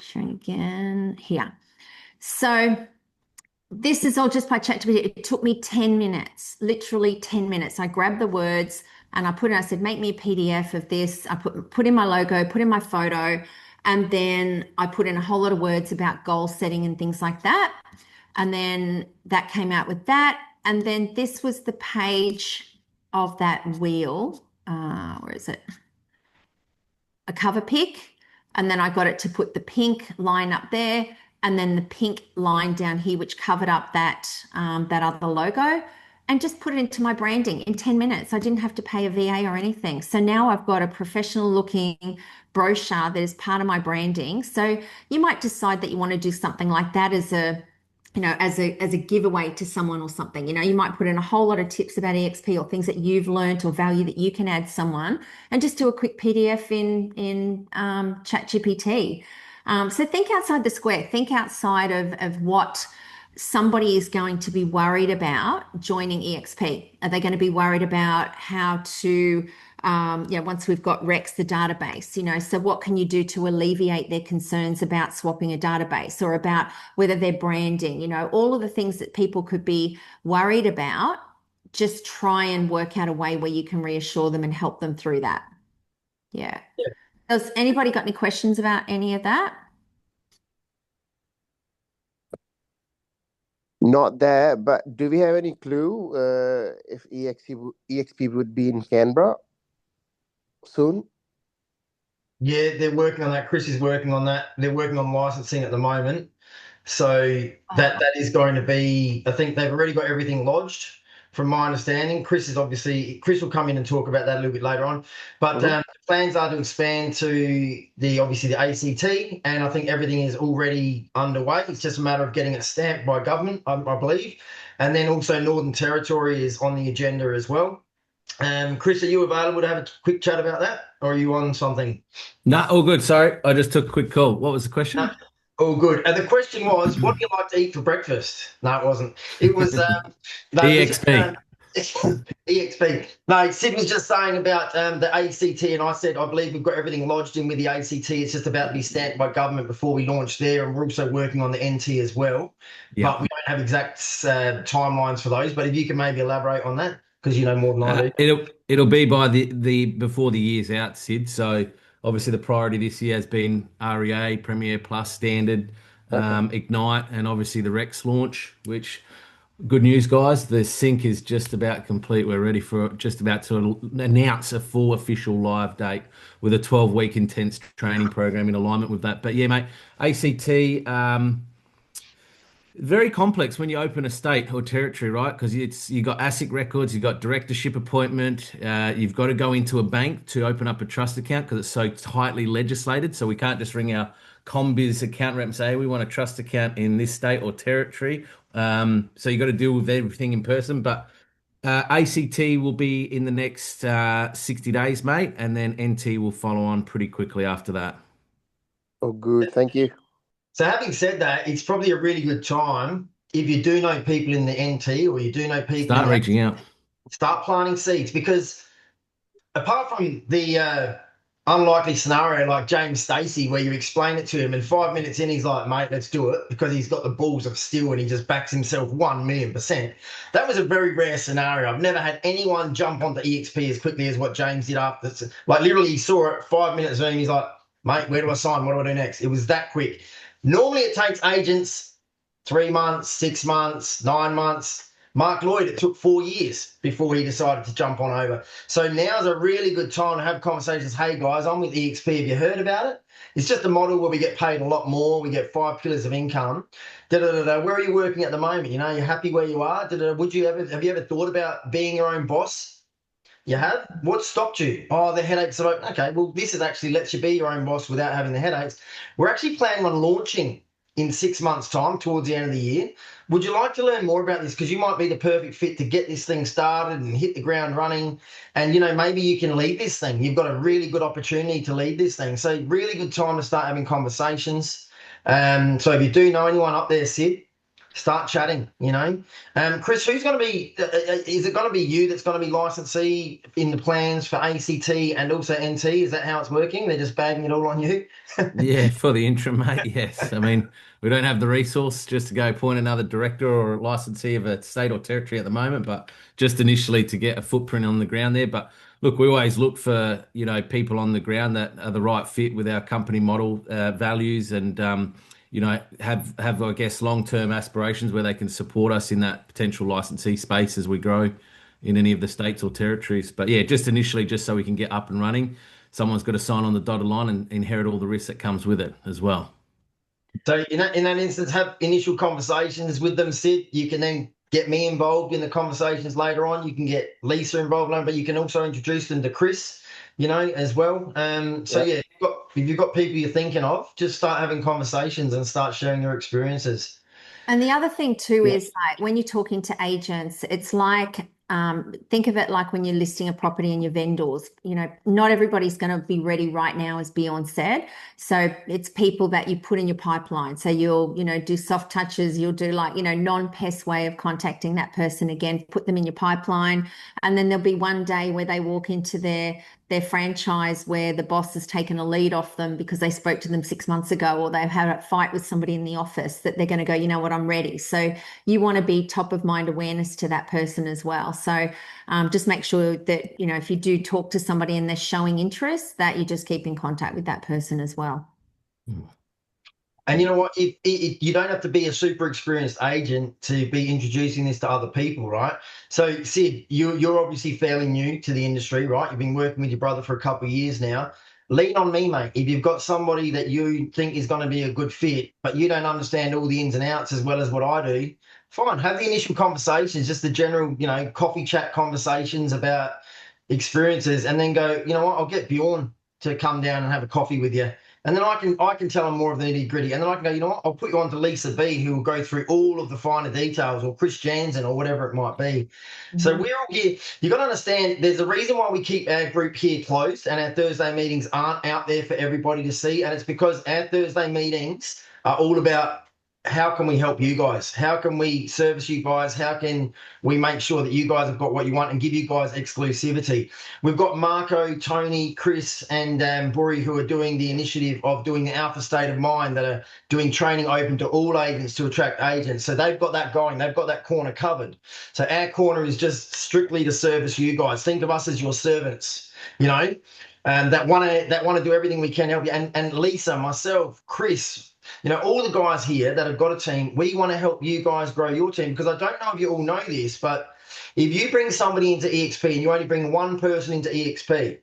Sharing again here. So this is all just by ChatGPT. It took me 10 minutes, literally 10 minutes. I grabbed the words and I said, make me a PDF of this. I put in my logo, put in my photo, and then I put in a whole lot of words about goal setting and things like that. And then that came out with that. And then this was the page of that wheel. Where is it? A cover pic. And then I got it to put the pink line up there and then the pink line down here, which covered up that other logo, and just put it into my branding in 10 minutes. I didn't have to pay a VA or anything. So now I've got a professional looking brochure that is part of my branding. So you might decide that you want to do something like that as a, you know, as a giveaway to someone or something. You know, you might put in a whole lot of tips about eXp or things that you've learned or value that you can add someone, and just do a quick PDF in ChatGPT. So think outside the square. Think outside of what somebody is going to be worried about joining eXp. Are they going to be worried about how to once we've got Rex, the database, you know, so what can you do to alleviate their concerns about swapping a database, or about whether they're branding, you know, all of the things that people could be worried about. Just try and work out a way where you can reassure them and help them through that. Yeah. Has anybody got any questions about any of that? Not there, but do we have any clue if eXp would be in Canberra soon? Yeah, they're working on that. Chris is working on that. They're working on licensing at the moment. So that is going to be, I think they've already got everything lodged from my understanding. Chris will come in and talk about that a little bit later on. But the plans are to expand to obviously the ACT, and I think everything is already underway. It's just a matter of getting it stamped by government, I believe. And then also Northern Territory is on the agenda as well. Chris, are you available to have a quick chat about that, or are you on something? No, all good. Sorry, I just took a quick call. What was the question? No, all good. And the question was, what do you like to eat for breakfast? No, it wasn't. It was eXp. eXp. No, Sid was just saying about the ACT, and I said I believe we've got everything lodged in with the ACT. It's just about to be stamped by government before we launch there, and we're also working on the NT as well. Yeah. But we don't have exact timelines for those. But if you can maybe elaborate on that, because you know more than I do. It'll be by the before the year's out, Sid. So obviously the priority this year has been REA, Premier Plus, Standard, Ignite, and obviously the Rex launch. Which, good news, guys, the sync is just about complete. We're ready for just about to announce a full official live date with a 12-week intense training program in alignment with that. But yeah, mate, ACT. Very complex when you open a state or territory, right? Because you got ASIC records, you got directorship appointment, you've got to go into a bank to open up a trust account because it's so tightly legislated. So we can't just ring our CommBiz account rep and say, hey, we want a trust account in this state or territory. So you got to deal with everything in person. But ACT will be in the next 60 days, mate, and then NT will follow on pretty quickly after that. Oh, good. Thank you. So having said that, it's probably a really good time if you do know people in the NT, or you do know people. Start reaching out. Start planting seeds, because apart from the unlikely scenario like James Stacey where you explain it to him and 5 minutes in he's like, mate, let's do it, because he's got the balls of steel and he just backs himself 1,000,000%. That was a very rare scenario. I've never had anyone jump onto EXP as quickly as what James did after. Like literally he saw it 5 minutes in, he's like, mate, where do I sign? What do I do next? It was that quick. Normally it takes agents 3 months, 6 months, 9 months. Mark Lloyd, it took 4 years before he decided to jump on over. So now's a really good time to have conversations. Hey guys, I'm with EXP. Have you heard about it? It's just a model where we get paid a lot more. We get 5 pillars of income. Where are you working at the moment? You know, you're happy where you are. Have you ever thought about being your own boss? You have? What stopped you? Oh, the headaches are open. Okay, well, this is actually lets you be your own boss without having the headaches. We're actually planning on launching in 6 months' time, towards the end of the year. Would you like to learn more about this? Because you might be the perfect fit to get this thing started and hit the ground running. And, you know, maybe you can lead this thing. You've got a really good opportunity to lead this thing. So really good time to start having conversations. So if you do know anyone up there, Sid, start chatting, you know. Chris, who's going to be, is it going to be you that's going to be licensee in the plans for ACT and also NT? Is that how it's working? They're just bagging it all on you? Yeah, for the interim, mate. Yes. I mean, we don't have the resource just to go appoint another director or licensee of a state or territory at the moment, but just initially to get a footprint on the ground there. But look, we always look for, you know, people on the ground that are the right fit with our company model values and, you know, have I guess long-term aspirations where they can support us in that potential licensee space as we grow in any of the states or territories. But yeah, just initially, just so we can get up and running, someone's got to sign on the dotted line and inherit all the risks that comes with it as well. So in that instance, have initial conversations with them, Sid. You can then get me involved in the conversations later on. You can get Lisa involved, but you can also introduce them to Chris, you know, as well. Yeah, if you've got people you're thinking of, just start having conversations and start sharing your experiences. And the other thing too is like when you're talking to agents, it's like think of it like when you're listing a property and your vendors, you know, not everybody's going to be ready right now, as Bjorn said. So it's people that you put in your pipeline. So you'll, you know, do soft touches, you'll do like, you know, non-pest way of contacting that person again, put them in your pipeline. And then there'll be one day where they walk into their franchise where the boss has taken a lead off them because they spoke to them 6 months ago, or they've had a fight with somebody in the office, that they're going to go, you know what, I'm ready. So you want to be top of mind awareness to that person as well. So just make sure that, you know, if you do talk to somebody and they're showing interest, that you just keep in contact with that person as well. And you know what? You don't have to be a super experienced agent to be introducing this to other people, right? So, Sid, you're obviously fairly new to the industry, right? You've been working with your brother for a couple of years now. Lean on me, mate. If you've got somebody that you think is going to be a good fit, but you don't understand all the ins and outs as well as what I do, fine. Have the initial conversations, just the general, you know, coffee chat conversations about experiences, and then go, you know what? I'll get Bjorn to come down and have a coffee with you. And then I can tell them more of the nitty gritty. And then I can go, you know what, I'll put you on to Lisa B, who will go through all of the finer details, or Krish Janzon, or whatever it might be. So we're all here. You've got to understand there's a reason why we keep our group here closed and our Thursday meetings aren't out there for everybody to see. And it's because our Thursday meetings are all about how can we help you guys? How can we service you guys? How can we make sure that you guys have got what you want and give you guys exclusivity? We've got Marco, Tony, Chris, and Buri, who are doing the initiative of doing the Alpha State of Mind, that are doing training open to all agents to attract agents. So they've got that going. They've got that corner covered. So our corner is just strictly to service you guys. Think of us as your servants, you know, that want to do everything we can to help you. And Lisa, myself, Chris, you know, all the guys here that have got a team, we want to help you guys grow your team, because I don't know if you all know this, but if you bring somebody into EXP and you only bring one person into EXP,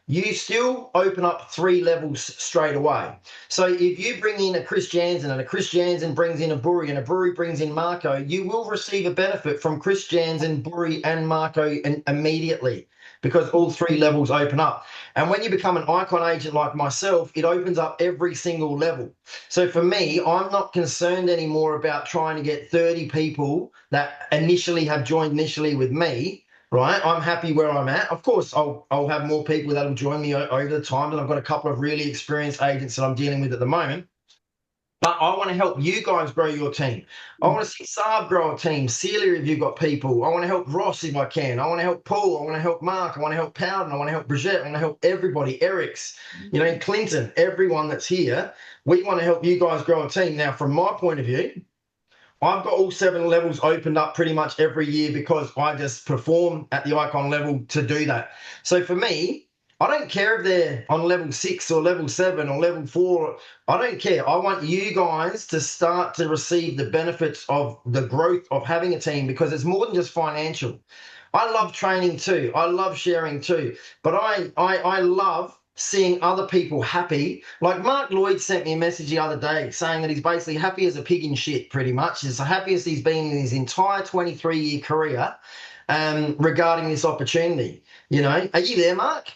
you still open up 3 levels straight away. So if you bring in a Krish Janzon and a Krish Janzon brings in a Buri and a Buri brings in Marco, you will receive a benefit from Krish Janzon, Buri and Marco immediately, because all 3 levels open up. And when you become an icon agent like myself, it opens up every single level. So for me, I'm not concerned anymore about trying to get 30 people that initially have joined initially with me, right? I'm happy where I'm at. Of course, I'll have more people that'll join me over the time, and I've got a couple of really experienced agents that I'm dealing with at the moment. But I want to help you guys grow your team. I want to see Saab grow a team. Celia, if you've got people. I want to help Ross if I can. I want to help Paul. I want to help Mark. I want to help Powden. I want to help Brigitte. I want to help everybody. Eric's, Clinton, everyone that's here. We want to help you guys grow a team. Now, from my point of view, I've got all 7 levels opened up pretty much every year because I just perform at the icon level to do that. So for me, I don't care if they're on level 6 or level 7 or level 4. I don't care. I want you guys to start to receive the benefits of the growth of having a team, because it's more than just financial. I love training too. I love sharing too. But I love seeing other people happy. Like Mark Lloyd sent me a message the other day saying that he's basically happy as a pig in shit, pretty much. He's the happiest he's been in his entire 23-year career regarding this opportunity. Are you there, Mark?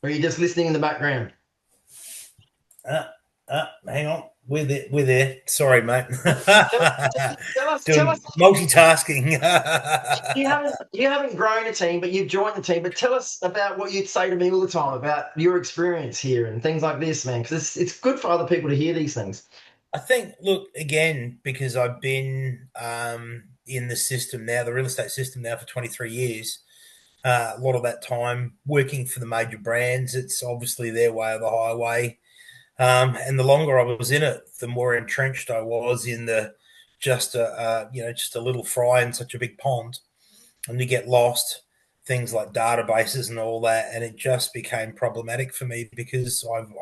Or are you just listening in the background? Hang on. We're there. Sorry, mate. Tell us. Multitasking. You haven't grown a team, but you've joined the team. But tell us about what you'd say to me all the time about your experience here and things like this, man, because it's good for other people to hear these things. I think, look, again, because I've been in the system now, the real estate system now for 23 years, a lot of that time working for the major brands, it's obviously their way or the highway. And the longer I was in it, the more entrenched I was in just a little fry in such a big pond, and you get lost. Things like databases and all that, and it just became problematic for me because I've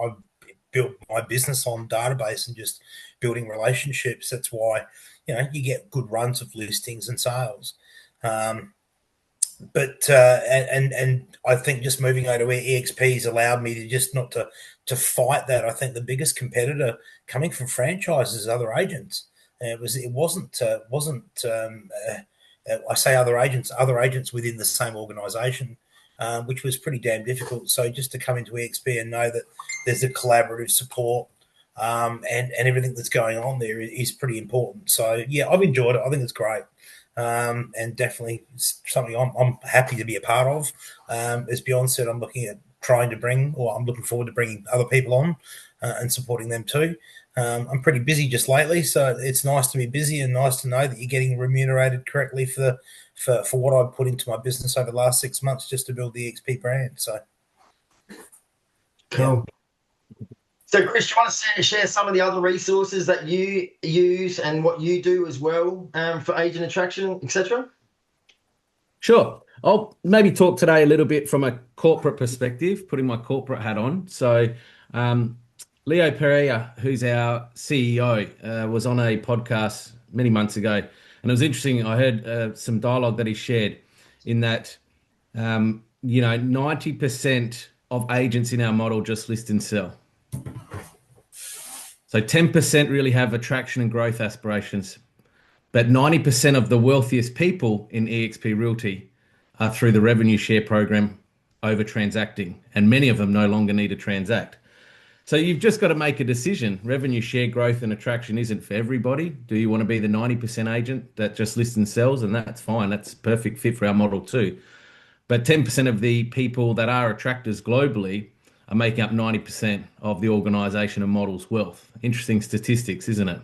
built my business on database and just building relationships. That's why you get good runs of listings and sales. But I think just moving over to where eXp has allowed me to just not to fight that. I think the biggest competitor coming from franchises is other agents. It wasn't I say other agents within the same organisation, which was pretty damn difficult. So just to come into eXp and know that there's a collaborative support and everything that's going on there is pretty important. So yeah, I've enjoyed it. I think it's great. And definitely something I'm happy to be a part of. As Bjorn said, I'm looking forward to bringing other people on and supporting them too. I'm pretty busy just lately, so it's nice to be busy and nice to know that you're getting remunerated correctly for what I've put into my business over the last 6 months just to build the eXp brand. So cool. Yeah. So, Krish, do you want to share some of the other resources that you use and what you do as well for agent attraction, etc.? Sure. I'll maybe talk today a little bit from a corporate perspective, putting my corporate hat on. So, Leo Pereira, who's our CEO, was on a podcast many months ago, and it was interesting. I heard some dialogue that he shared in that, 90% of agents in our model just list and sell. So 10% really have attraction and growth aspirations, but 90% of the wealthiest people in eXp Realty are through the revenue share program over transacting, and many of them no longer need to transact. So you've just got to make a decision. Revenue share growth and attraction isn't for everybody. Do you want to be the 90% agent that just lists and sells? And that's fine. That's a perfect fit for our model too. But 10% of the people that are attractors globally are making up 90% of the organisation and model's wealth. Interesting statistics, isn't it?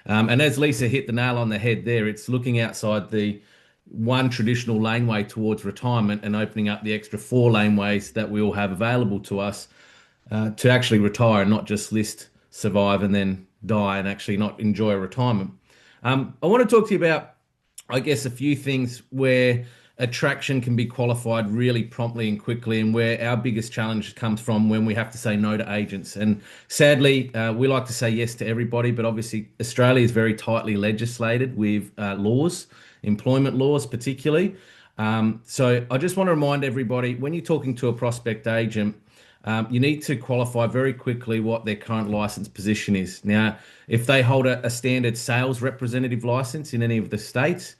And as Lisa hit the nail on the head there, it's looking outside the one traditional laneway towards retirement and opening up the extra 4 laneways that we all have available to us to actually retire and not just list, survive, and then die and actually not enjoy retirement. I want to talk to you about, I guess, a few things where attraction can be qualified really promptly and quickly, and where our biggest challenge comes from when we have to say no to agents. And sadly, we like to say yes to everybody, but obviously Australia is very tightly legislated with laws, employment laws particularly. So I just want to remind everybody, when you're talking to a prospect agent, you need to qualify very quickly what their current license position is. Now, if they hold a standard sales representative license in any of the states,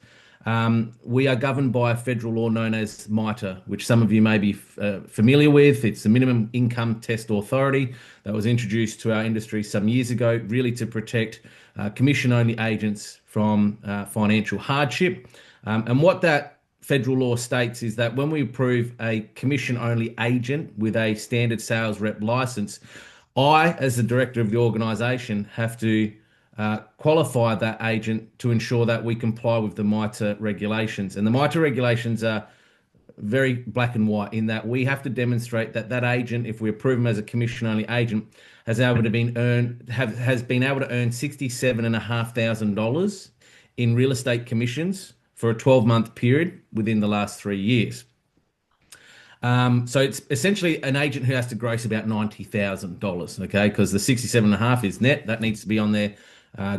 we are governed by a federal law known as MITA, which some of you may be familiar with. It's the Minimum Income Test Authority that was introduced to our industry some years ago, really to protect commission-only agents from financial hardship. And what that federal law states is that when we approve a commission-only agent with a standard sales rep license, I, as the director of the organisation, have to qualify that agent to ensure that we comply with the MITRE regulations. And the MITRE regulations are very black and white in that we have to demonstrate that that agent, if we approve him as a commission-only agent, has been able to earn $67,500 in real estate commissions for a 12-month period within the last 3 years. So it's essentially an agent who has to gross about $90,000, okay? Because the 67.5 is net. That needs to be on their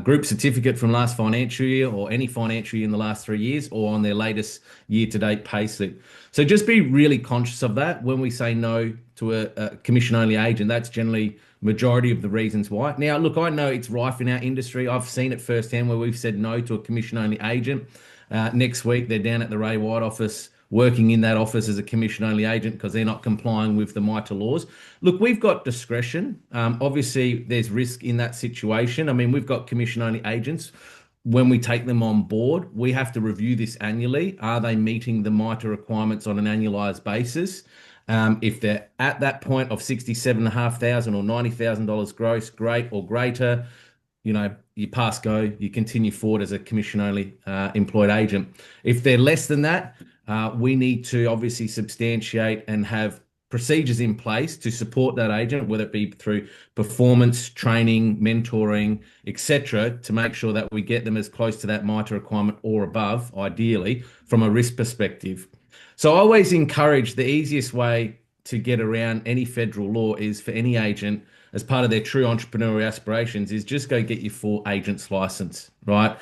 group certificate from last financial year or any financial year in the last 3 years or on their latest year-to-date payslip. So just be really conscious of that when we say no to a commission-only agent. That's generally majority of the reasons why. Now, look, I know it's rife in our industry. I've seen it firsthand where we've said no to a commission-only agent. Next week, they're down at the Ray White office working in that office as a commission-only agent because they're not complying with the MITRE laws. Look, we've got discretion. Obviously, there's risk in that situation. I mean, we've got commission-only agents. When we take them on board, we have to review this annually. Are they meeting the MITRE requirements on an annualized basis? If they're at that point of $67,500 or $90,000 gross, great or greater, you pass go, you continue forward as a commission-only employed agent. If they're less than that, we need to obviously substantiate and have procedures in place to support that agent, whether it be through performance, training, mentoring, etc., to make sure that we get them as close to that MITRE requirement or above, ideally, from a risk perspective. So I always encourage the easiest way to get around any federal law is for any agent, as part of their true entrepreneurial aspirations, is just go get your full agent's license, right?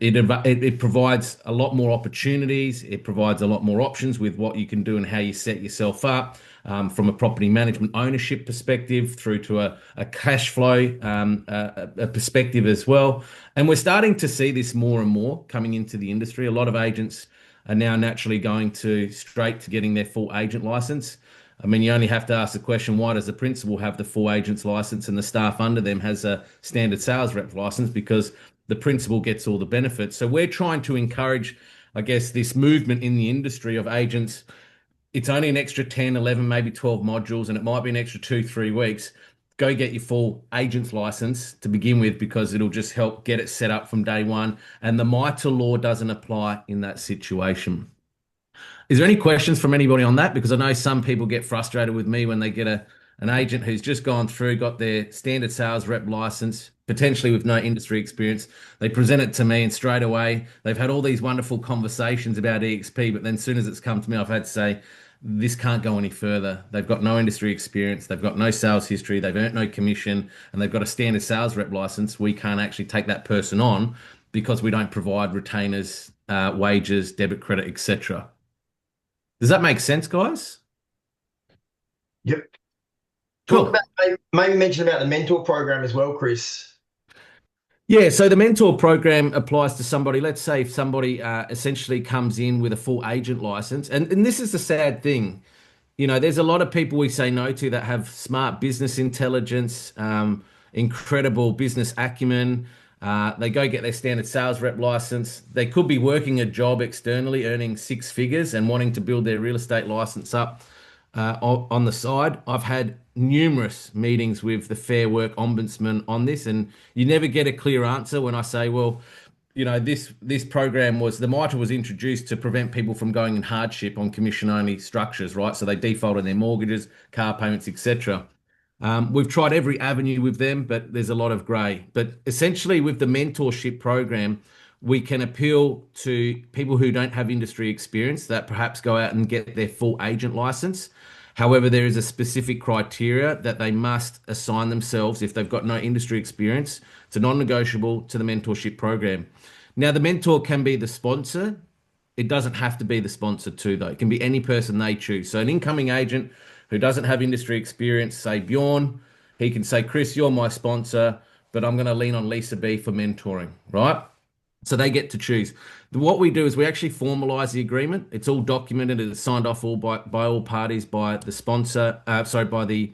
It provides a lot more opportunities. It provides a lot more options with what you can do and how you set yourself up, from a property management ownership perspective through to a cash flow a perspective as well. And we're starting to see this more and more coming into the industry. A lot of agents are now naturally going straight to getting their full agent license. I mean, you only have to ask the question, why does the principal have the full agent's license and the staff under them has a standard sales rep license? Because the principal gets all the benefits. So we're trying to encourage, I guess, this movement in the industry of agents. It's only an extra 10, 11, maybe 12 modules, and it might be an extra 2-3 weeks. Go get your full agent's license to begin with, because it'll just help get it set up from day one. And the MITRE law doesn't apply in that situation. Is there any questions from anybody on that? Because I know some people get frustrated with me when they get an agent who's just gone through, got their standard sales rep license, potentially with no industry experience. They present it to me and straight away, they've had all these wonderful conversations about eXp, but then as soon as it's come to me, I've had to say, this can't go any further. They've got no industry experience. They've got no sales history. They've earned no commission, and they've got a standard sales rep license. We can't actually take that person on because we don't provide retainers, wages, debit, credit, etc. Does that make sense, guys? Yep. Cool. Talk about, maybe mention about the mentor program as well, Chris. Yeah, so the mentor program applies to somebody. Let's say if somebody essentially comes in with a full agent license, and this is the sad thing. There's a lot of people we say no to that have smart business intelligence, incredible business acumen. They go get their standard sales rep license. They could be working a job externally, earning 6 figures and wanting to build their real estate license up on the side. I've had numerous meetings with the Fair Work Ombudsman on this, and you never get a clear answer when I say, well, this program the MITRE was introduced to prevent people from going in hardship on commission-only structures, right? So they default on their mortgages, car payments, etc. We've tried every avenue with them, but there's a lot of grey. But essentially with the mentorship program, we can appeal to people who don't have industry experience that perhaps go out and get their full agent license. However, there is a specific criteria that they must assign themselves if they've got no industry experience. It's a non-negotiable to the mentorship program. Now, the mentor can be the sponsor. It doesn't have to be the sponsor too, though. It can be any person they choose. So an incoming agent who doesn't have industry experience, say Bjorn, he can say, Chris, you're my sponsor, but I'm going to lean on Lisa B for mentoring, right? So they get to choose. What we do is we actually formalize the agreement. It's all documented and it's signed off by all parties, by the sponsor, by the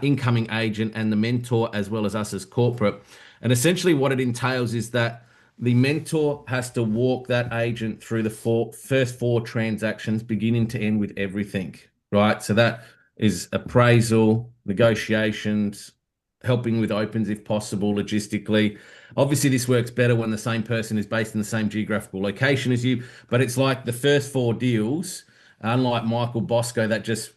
incoming agent and the mentor, as well as us as corporate. And essentially what it entails is that the mentor has to walk that agent through the first 4 transactions, beginning to end with everything, right? So that is appraisal, negotiations, helping with opens if possible, logistically. Obviously, this works better when the same person is based in the same geographical location as you, but it's like the first four deals, unlike Michael Bosco that just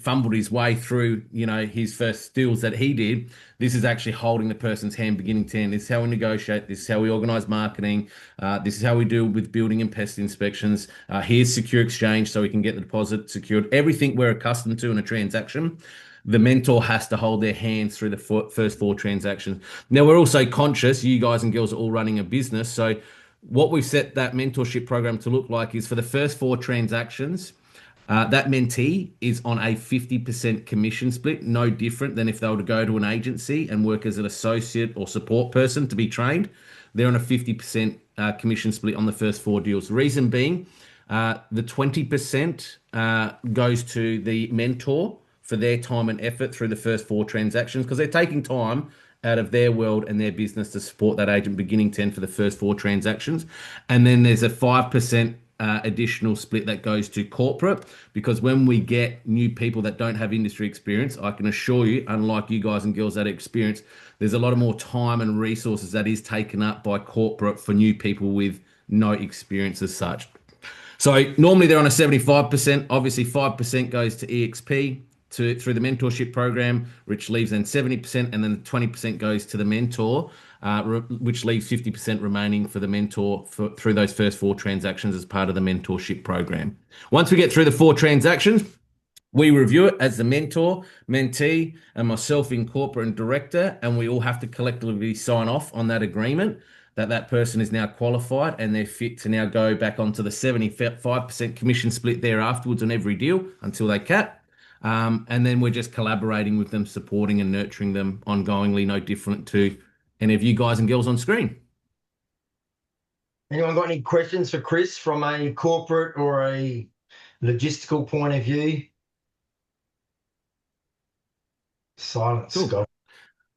fumbled his way through, his first deals that he did. This is actually holding the person's hand beginning to end. This is how we negotiate. This is how we organize marketing. This is how we deal with building and pest inspections. Here's secure exchange so we can get the deposit secured. Everything we're accustomed to in a transaction. The mentor has to hold their hands through the first four transactions. Now, we're also conscious, you guys and girls are all running a business. So what we've set that mentorship program to look like is for the first four transactions, that mentee is on a 50% commission split, no different than if they were to go to an agency and work as an associate or support person to be trained. They're on a 50% commission split on the first four deals. The reason being, the 20% goes to the mentor for their time and effort through the first four transactions because they're taking time out of their world and their business to support that agent beginning 10 for the first four transactions. And then there's a 5% additional split that goes to corporate because when we get new people that don't have industry experience, I can assure you, unlike you guys and girls that experience, there's a lot of more time and resources that is taken up by corporate for new people with no experience as such. So normally they're on a 75%. Obviously 5% goes to eXp through the mentorship program, which leaves then 70%, and then 20% goes to the mentor, which leaves 50% remaining for the mentor through those first four transactions as part of the mentorship program. Once we get through the four transactions, we review it as the mentor, mentee, and myself in corporate and director, and we all have to collectively sign off on that agreement that person is now qualified and they're fit to now go back onto the 75% commission split there afterwards on every deal until they cap. And then we're just collaborating with them, supporting and nurturing them ongoingly, no different to any of you guys and girls on screen. Anyone got any questions for Chris from a corporate or a logistical point of view? Silence.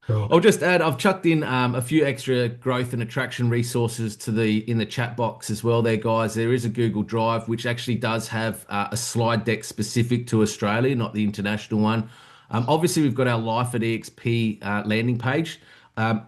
Cool. I'll just add, I've chucked in a few extra growth and attraction resources in the chat box as well there, guys. There is a Google Drive, which actually does have a slide deck specific to Australia, not the international one. Obviously, we've got our Life at eXp landing page.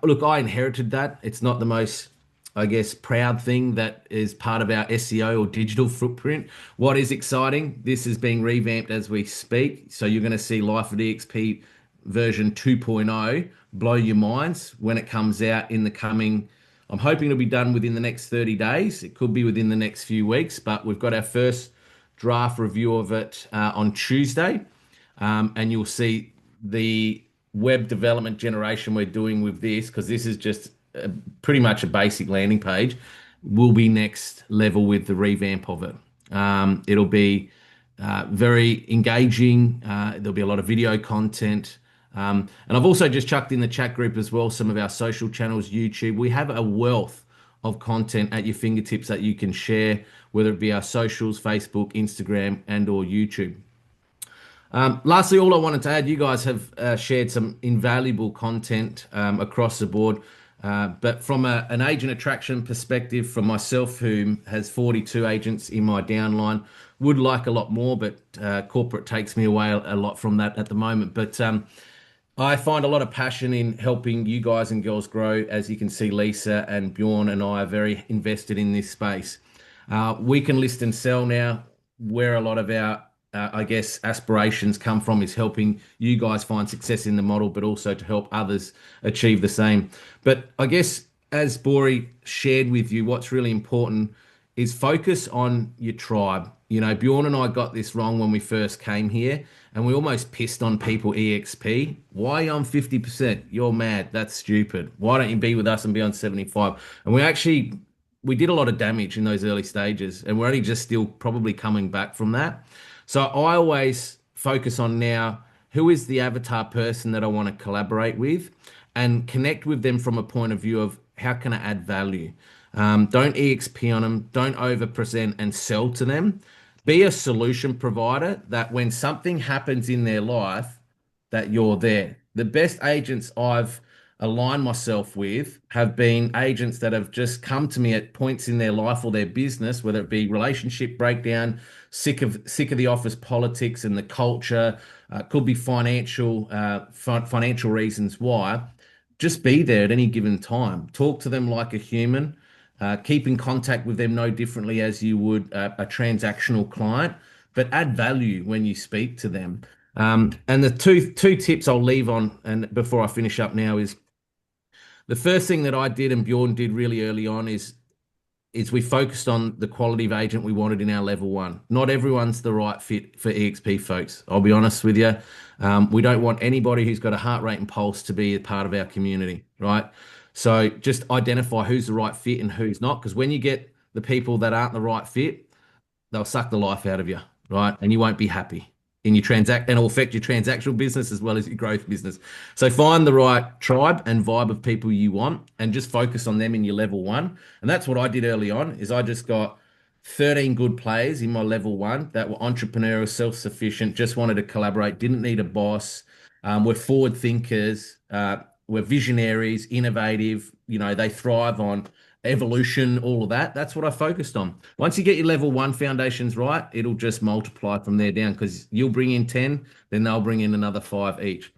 Look, I inherited that. It's not the most, I guess, proud thing that is part of our SEO or digital footprint. What is exciting, this is being revamped as we speak. So you're going to see Life at eXp version 2.0 blow your minds when it comes out in the coming, I'm hoping it'll be done within the next 30 days. It could be within the next few weeks, but we've got our first draft review of it on Tuesday. And you'll see the web development generation we're doing with this, because this is just pretty much a basic landing page, will be next level with the revamp of it. It'll be very engaging. There'll be a lot of video content. And I've also just chucked in the chat group as well some of our social channels, YouTube. We have a wealth of content at your fingertips that you can share, whether it be our socials, Facebook, Instagram, and or YouTube. Lastly, all I wanted to add, you guys have shared some invaluable content across the board. But from an agent attraction perspective, from myself, who has 42 agents in my downline, would like a lot more, but corporate takes me away a lot from that at the moment. But I find a lot of passion in helping you guys and girls grow. As you can see, Lisa and Bjorn and I are very invested in this space. We can list and sell now. Where a lot of our I guess aspirations come from is helping you guys find success in the model, but also to help others achieve the same. But I guess as Buri shared with you, what's really important is focus on your tribe. You know, Bjorn and I got this wrong when we first came here, and we almost pissed on people eXp. Why are you on 50%? You're mad. That's stupid. Why don't you be with us and be on 75? And we did a lot of damage in those early stages, and we're only just still probably coming back from that. So I always focus on now, who is the avatar person that I want to collaborate with, and connect with them from a point of view of how can I add value. Don't EXP on them. Don't over present and sell to them. Be a solution provider that when something happens in their life, that you're there. The best agents I've align myself with have been agents that have just come to me at points in their life or their business, whether it be relationship breakdown, sick of the office politics and the culture, could be financial reasons why. Just be there at any given time. Talk to them like a human. Keep in contact with them no differently as you would a transactional client, but add value when you speak to them. And the two tips I'll leave on, and before I finish up now, is the first thing that I did and Bjorn did really early on is we focused on the quality of agent we wanted in our level one. Not everyone's the right fit for eXp, folks. I'll be honest with you. We don't want anybody who's got a heart rate and pulse to be a part of our community, right? So just identify who's the right fit and who's not, because when you get the people that aren't the right fit, they'll suck the life out of you, right? And you won't be happy in your and it'll affect your transactional business as well as your growth business. So find the right tribe and vibe of people you want and just focus on them in your level one. And that's what I did early on, is I just got 13 good players in my level one that were entrepreneurial, self-sufficient, just wanted to collaborate, didn't need a boss. We're forward thinkers, we're visionaries, innovative, they thrive on evolution, all of that. That's what I focused on. Once you get your level one foundations right, it'll just multiply from there down, because you'll bring in 10, then they'll bring in another 5 each.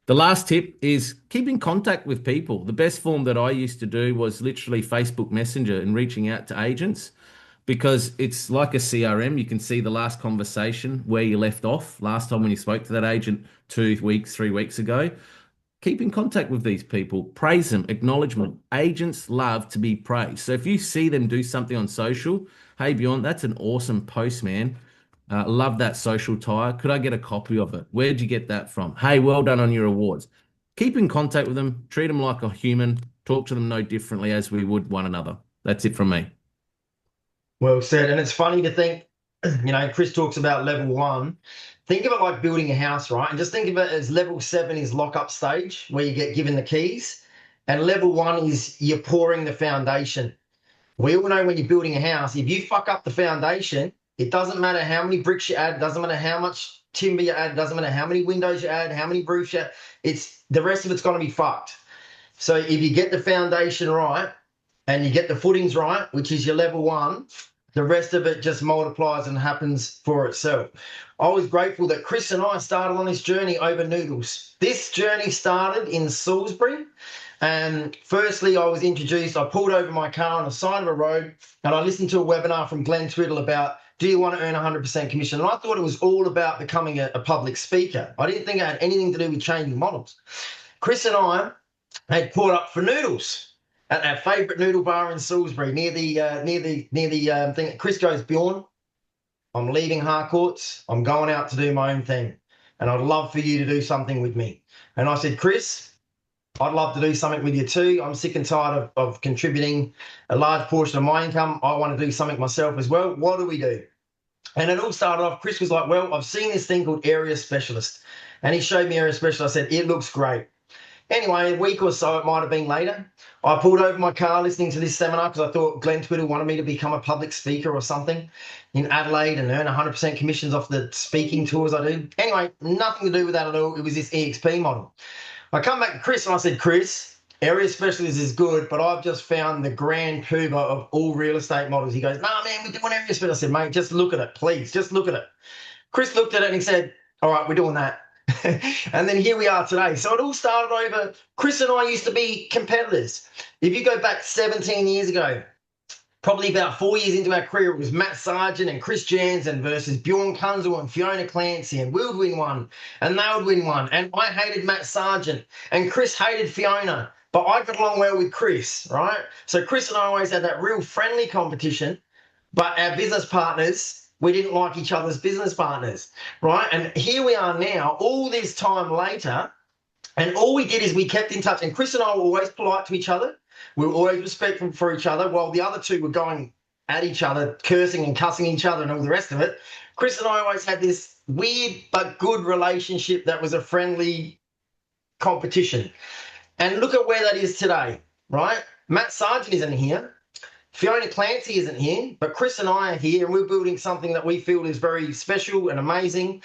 The last tip is keep in contact with people. The best form that I used to do was literally Facebook Messenger and reaching out to agents, because it's like a CRM. You can see the last conversation where you left off last time when you spoke to that agent 2 weeks, 3 weeks ago. Keep in contact with these people, praise them, acknowledgement. Agents love to be praised. So if you see them do something on social, hey, Bjorn, that's an awesome post, man. Love that social tire. Could I get a copy of it? Where'd you get that from? Hey, well done on your awards. Keep in contact with them, treat them like a human, talk to them no differently as we would one another. That's it from me. Well said. And it's funny to think, Chris talks about level one. Think of it like building a house, right? And just think of it as level 7 is lock-up stage, where you get given the keys. And level 1 is you're pouring the foundation. We all know when you're building a house, if you fuck up the foundation, it doesn't matter how many bricks you add, doesn't matter how much timber you add, doesn't matter how many windows you add, how many roofs you add, the rest of it's going to be fucked. So if you get the foundation right and you get the footings right, which is your level 1, the rest of it just multiplies and happens for itself. I was grateful that Chris and I started on this journey over noodles. This journey started in Salisbury. And firstly, I was introduced, I pulled over my car on the side of a road and I listened to a webinar from Glenn Twiddle about, do you want to earn 100% commission? And I thought it was all about becoming a public speaker. I didn't think it had anything to do with changing models. Chris and I had caught up for noodles at our favourite noodle bar in Salisbury, near the thing. Chris goes, Bjorn, I'm leaving Harcourts. I'm going out to do my own thing, and I'd love for you to do something with me. And I said, Chris, I'd love to do something with you too. I'm sick and tired of contributing a large portion of my income. I want to do something myself as well. What do we do? And it all started off, Chris was like, well, I've seen this thing called Area Specialist. And he showed me Area Specialist. I said, it looks great. Anyway, a week or so, it might have been later, I pulled over my car listening to this seminar because I thought Glenn Twiddle wanted me to become a public speaker or something in Adelaide and earn 100% commissions off the speaking tours I do. Anyway, nothing to do with that at all. It was this eXp model. I come back to Chris and I said, Chris, Area Specialist is good, but I've just found the grand poobah of all real estate models. He goes, nah, man, we're doing Area Specialist. I said, mate, just look at it, please. Just look at it. Chris looked at it and he said, all right, we're doing that. And then here we are today. So it all started over, Chris and I used to be competitors. If you go back 17 years ago, probably about 4 years into our career, it was Matt Sargent and Krish Janzon versus Bjorn Kunzel and Fiona Clancy, and we would win one and they would win one. And I hated Matt Sargent and Chris hated Fiona, but I got along well with Chris, right? So Chris and I always had that real friendly competition, but our business partners, we didn't like each other's business partners, right? And here we are now, all this time later, and all we did is we kept in touch. And Chris and I were always polite to each other. We were always respectful for each other, while the other two were going at each other, cursing and cussing each other and all the rest of it. Chris and I always had this weird but good relationship that was a friendly competition. And look at where that is today, right? Matt Sargent isn't here. Fiona Clancy isn't here, but Chris and I are here, and we're building something that we feel is very special and amazing.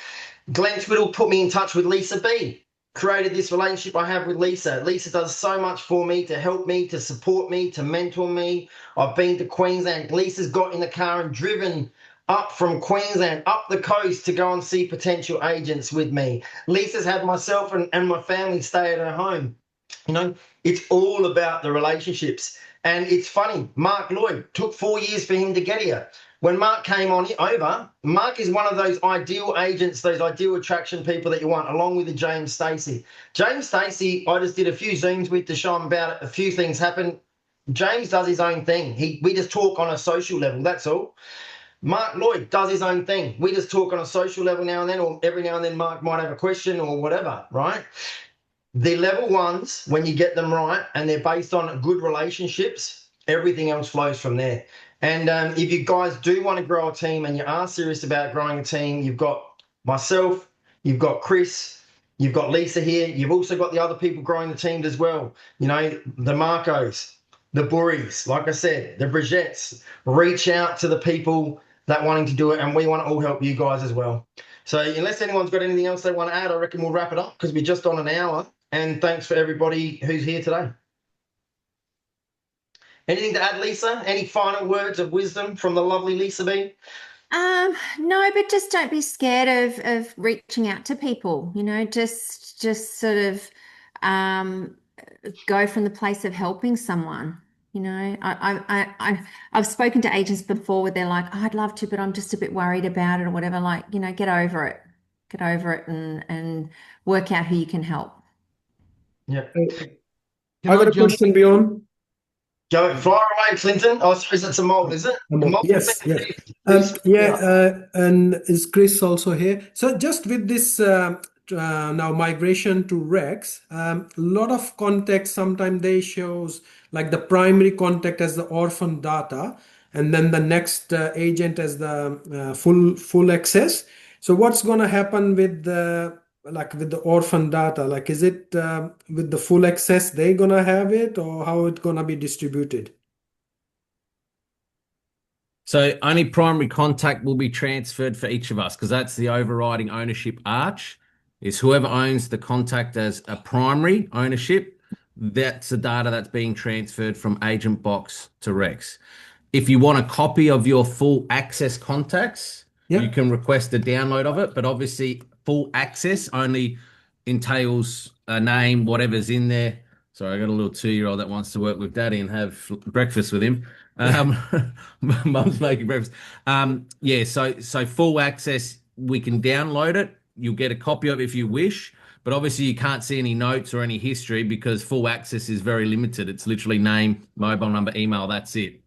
Glenn Twiddle put me in touch with Lisa B. created this relationship I have with Lisa. Lisa does so much for me, to help me, to support me, to mentor me. I've been to Queensland. Lisa's got in the car and driven up from Queensland, up the coast, to go and see potential agents with me. Lisa's had myself and my family stay at her home. You know, it's all about the relationships. And it's funny, Mark Lloyd, took 4 years for him to get here. When Mark came over, Mark is one of those ideal agents, those ideal attraction people that you want, along with the James Stacey. James Stacey, I just did a few Zooms with to show him about it. A few things happen. James does his own thing. We just talk on a social level, that's all. Mark Lloyd does his own thing. We just talk on a social level now and then, or every now and then Mark might have a question or whatever, right? The level ones, when you get them right and they're based on good relationships, everything else flows from there. And if you guys do want to grow a team and you are serious about growing a team, you've got myself, you've got Chris, you've got Lisa here. You've also got the other people growing the team as well. You know, the Marcos, the Buris, like I said, the Brigettes. Reach out to the people that wanting to do it, and we want to all help you guys as well. So unless anyone's got anything else they want to add, I reckon we'll wrap it up because we're just on an hour. And thanks for everybody who's here today. Anything to add, Lisa? Any final words of wisdom from the lovely Lisa B? No, but just don't be scared of reaching out to people. You know, just sort of go from the place of helping someone. You know, I've spoken to agents before where they're like, oh, I'd love to, but I'm just a bit worried about it or whatever. Like, you know, get over it and work out who you can help. Yeah. I got a question, Bjorn. Go fire away, Clinton. Oh, sorry, it's a mold, is it? Yes. And is Chris also here? So just with this now migration to Rex, a lot of context, sometimes they shows like the primary contact as the orphan data, and then the next agent as the full access. So what's going to happen with the orphan data? Like, is it with the full access they gonna have it, or how it gonna be distributed? So only primary contact will be transferred for each of us because that's the overriding ownership arch. Is whoever owns the contact as a primary ownership, that's the data that's being transferred from agent box to Rex. If you want a copy of your full access contacts, you can request a download of it, but obviously full access only entails a name, whatever's in there. Sorry, I got a little 2-year-old that wants to work with Daddy and have breakfast with him. Mum's making breakfast. So full access, we can download it. You'll get a copy of it if you wish, but obviously you can't see any notes or any history because full access is very limited. It's literally name, mobile number, email, that's it.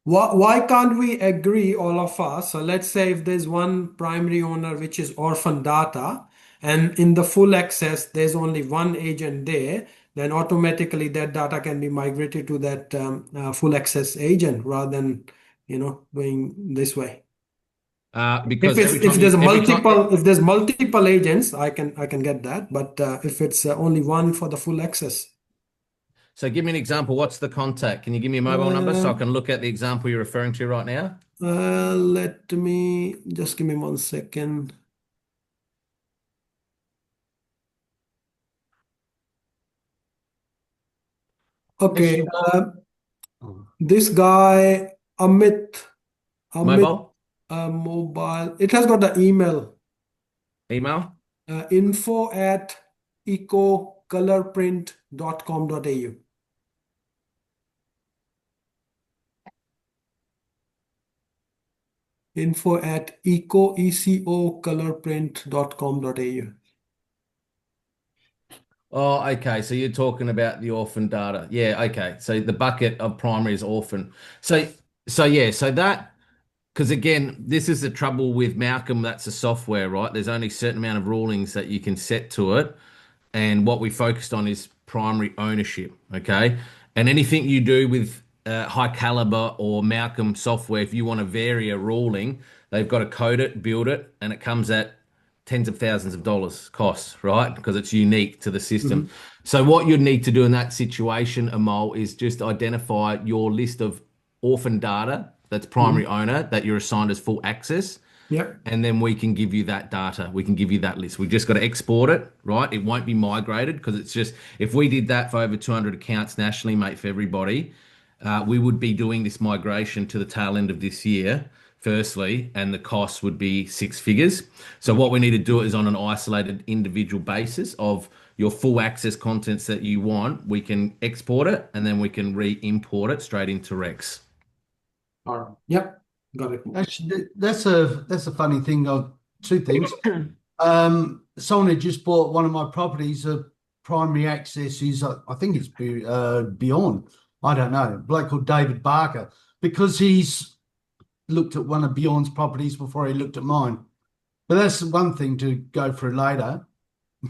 Why can't we agree, all of us? So let's say if there's one primary owner, which is orphan data, and in the full access, there's only one agent there, then automatically that data can be migrated to that full access agent rather than, going this way. Because if there's multiple agents, I can get that. But if it's only one for the full access. So give me an example. What's the contact? Can you give me a mobile number so I can look at the example you're referring to right now? Just give me 1 second. Okay. This guy, Amit. Mobile? Mobile. It has got the email. Email? info@ecocolorprint.com.au. info@ecocolorprint.com.au. Oh, okay. So you're talking about the orphan data. Yeah, okay. So the bucket of primary is orphan. So that, because again, this is the trouble with Malcolm, that's a software, right? There's only a certain amount of rulings that you can set to it. And what we focused on is primary ownership, okay? And anything you do with high caliber or Malcolm software, if you want to vary a ruling, they've got to code it, build it, and it comes at tens of thousands of dollars costs, right? Because it's unique to the system. Mm-hmm. So what you'd need to do in that situation, Amol, is just identify your list of orphan data that's primary owner that you're assigned as full access. Yep. And then we can give you that data. We can give you that list. We've just got to export it, right? It won't be migrated because it's just, if we did that for over 200 accounts nationally, mate, for everybody, we would be doing this migration to the tail end of this year, firstly, and the cost would be six figures. So what we need to do is on an isolated individual basis of your full access contents that you want, we can export it and then we can re-import it straight into Rex. All right. Yep. Got it. Actually, that's a funny thing. Two things. Someone had just bought one of my properties. Primary access is, I think it's Bjorn. I don't know. A bloke called David Barker, because he's looked at one of Bjorn's properties before he looked at mine. But that's one thing to go through later.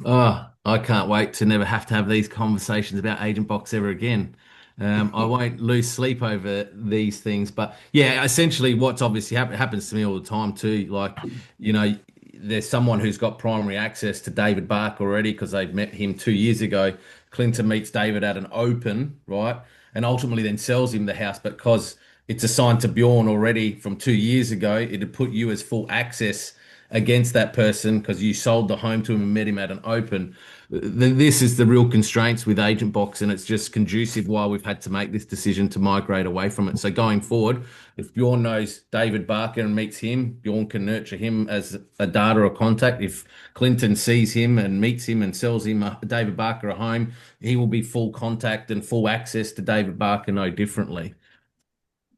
Oh, I can't wait to never have to have these conversations about Agent Box ever again. I won't lose sleep over these things, but yeah, essentially what's obviously happens to me all the time too. Like, you know, there's someone who's got primary access to David Barker already because they've met him 2 years ago. Clinton meets David at an open, right? And ultimately then sells him the house, but because it's assigned to Bjorn already from 2 years ago, it'd put you as full access against that person because you sold the home to him and met him at an open. This is the real constraints with Agent Box, and it's just conducive why we've had to make this decision to migrate away from it. So going forward, if Bjorn knows David Barker and meets him, Bjorn can nurture him as a data or contact. If Clinton sees him and meets him and sells him David Barker a home, he will be full contact and full access to David Barker no differently.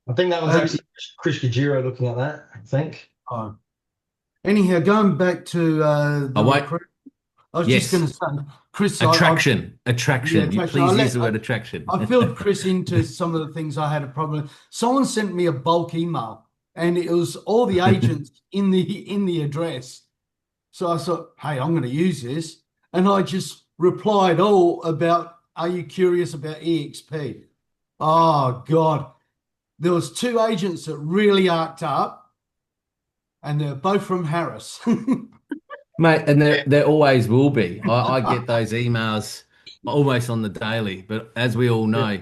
I think that was actually Krish Gajera looking at that, I think. Oh. Anyhow, going back to I was just going to say, Chris, attraction. Yeah, You please use the word attraction. I filled Chris into some of the things I had a problem with. Someone sent me a bulk email, and it was all the agents in the address. So I thought, hey, I'm going to use this, and I just replied all about, are you curious about eXp? Oh God, there was two agents that really arced up, and they're both from Harris. Mate, and there always will be. I get those emails almost on the daily, but as we all know,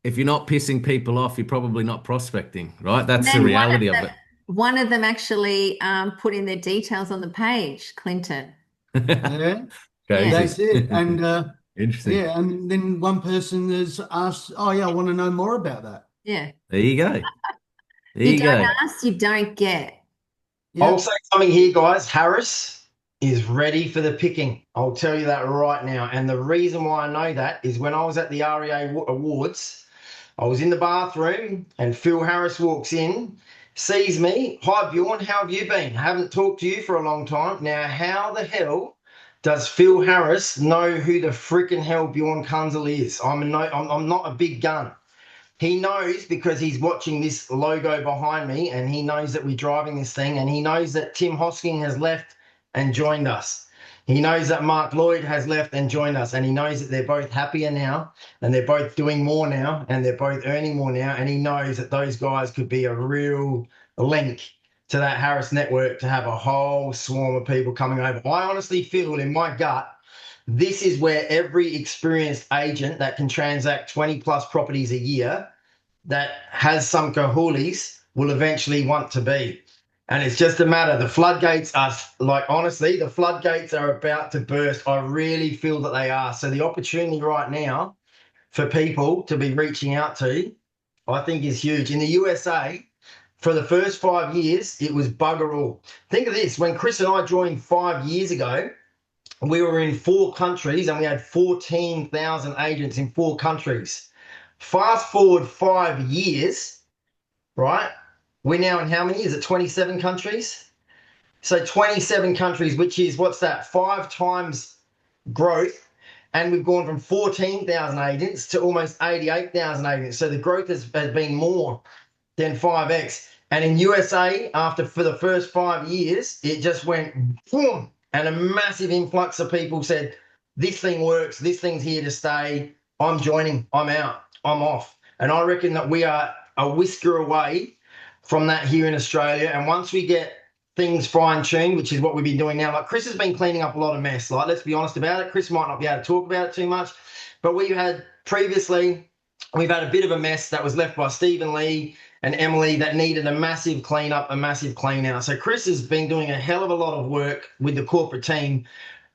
if you're not pissing people off, you're probably not prospecting, right? That's the reality of it. One of them actually put in their details on the page, Clinton. Yeah, Crazy. that's it. And interesting. Yeah, and then one person has asked, oh yeah, I want to know more about that. Yeah. There you go. You don't ask, you don't get. Yeah. I'll say something here, guys. Harris is ready for the picking. I'll tell you that right now. And the reason why I know that is when I was at the REA Awards, I was in the bathroom and Phil Harris walks in, sees me. Hi, Bjorn, how have you been? I haven't talked to you for a long time. Now, how the hell does Phil Harris know who the freaking hell Bjorn Kunzel is? I'm not a big gun. He knows because he's watching this logo behind me, and he knows that we're driving this thing, and he knows that Tim Hosking has left and joined us. He knows that Mark Lloyd has left and joined us, and he knows that they're both happier now, and they're both doing more now, and they're both earning more now, and he knows that those guys could be a real link to that Harris network to have a whole swarm of people coming over. I honestly feel in my gut, this is where every experienced agent that can transact 20 plus properties a year that has some cojones will eventually want to be. And it's just a matter, the floodgates are, like, honestly, the floodgates are about to burst. I really feel that they are. So the opportunity right now for people to be reaching out to, I think is huge. In the USA, for the first 5 years, it was bugger all. Think of this, when Chris and I joined 5 years ago, we were in 4 countries and we had 14,000 agents in 4 countries. Fast forward 5 years, right? We're now in how many? Is it 27 countries? So 27 countries, which is, what's that, 5 times growth. And we've gone from 14,000 agents to almost 88,000 agents. So the growth has been more than 5x. And in USA, for the first 5 years, it just went boom. And a massive influx of people said, this thing works, this thing's here to stay, I'm joining, I'm out, I'm off. And I reckon that we are a whisker away from that here in Australia. And once we get things fine-tuned, which is what we've been doing now, like Chris has been cleaning up a lot of mess, like, let's be honest about it. Chris might not be able to talk about it too much, but we had previously we've had a bit of a mess that was left by Stephen Lee and Emily that needed a massive clean up, a massive clean out. So Chris has been doing a hell of a lot of work with the corporate team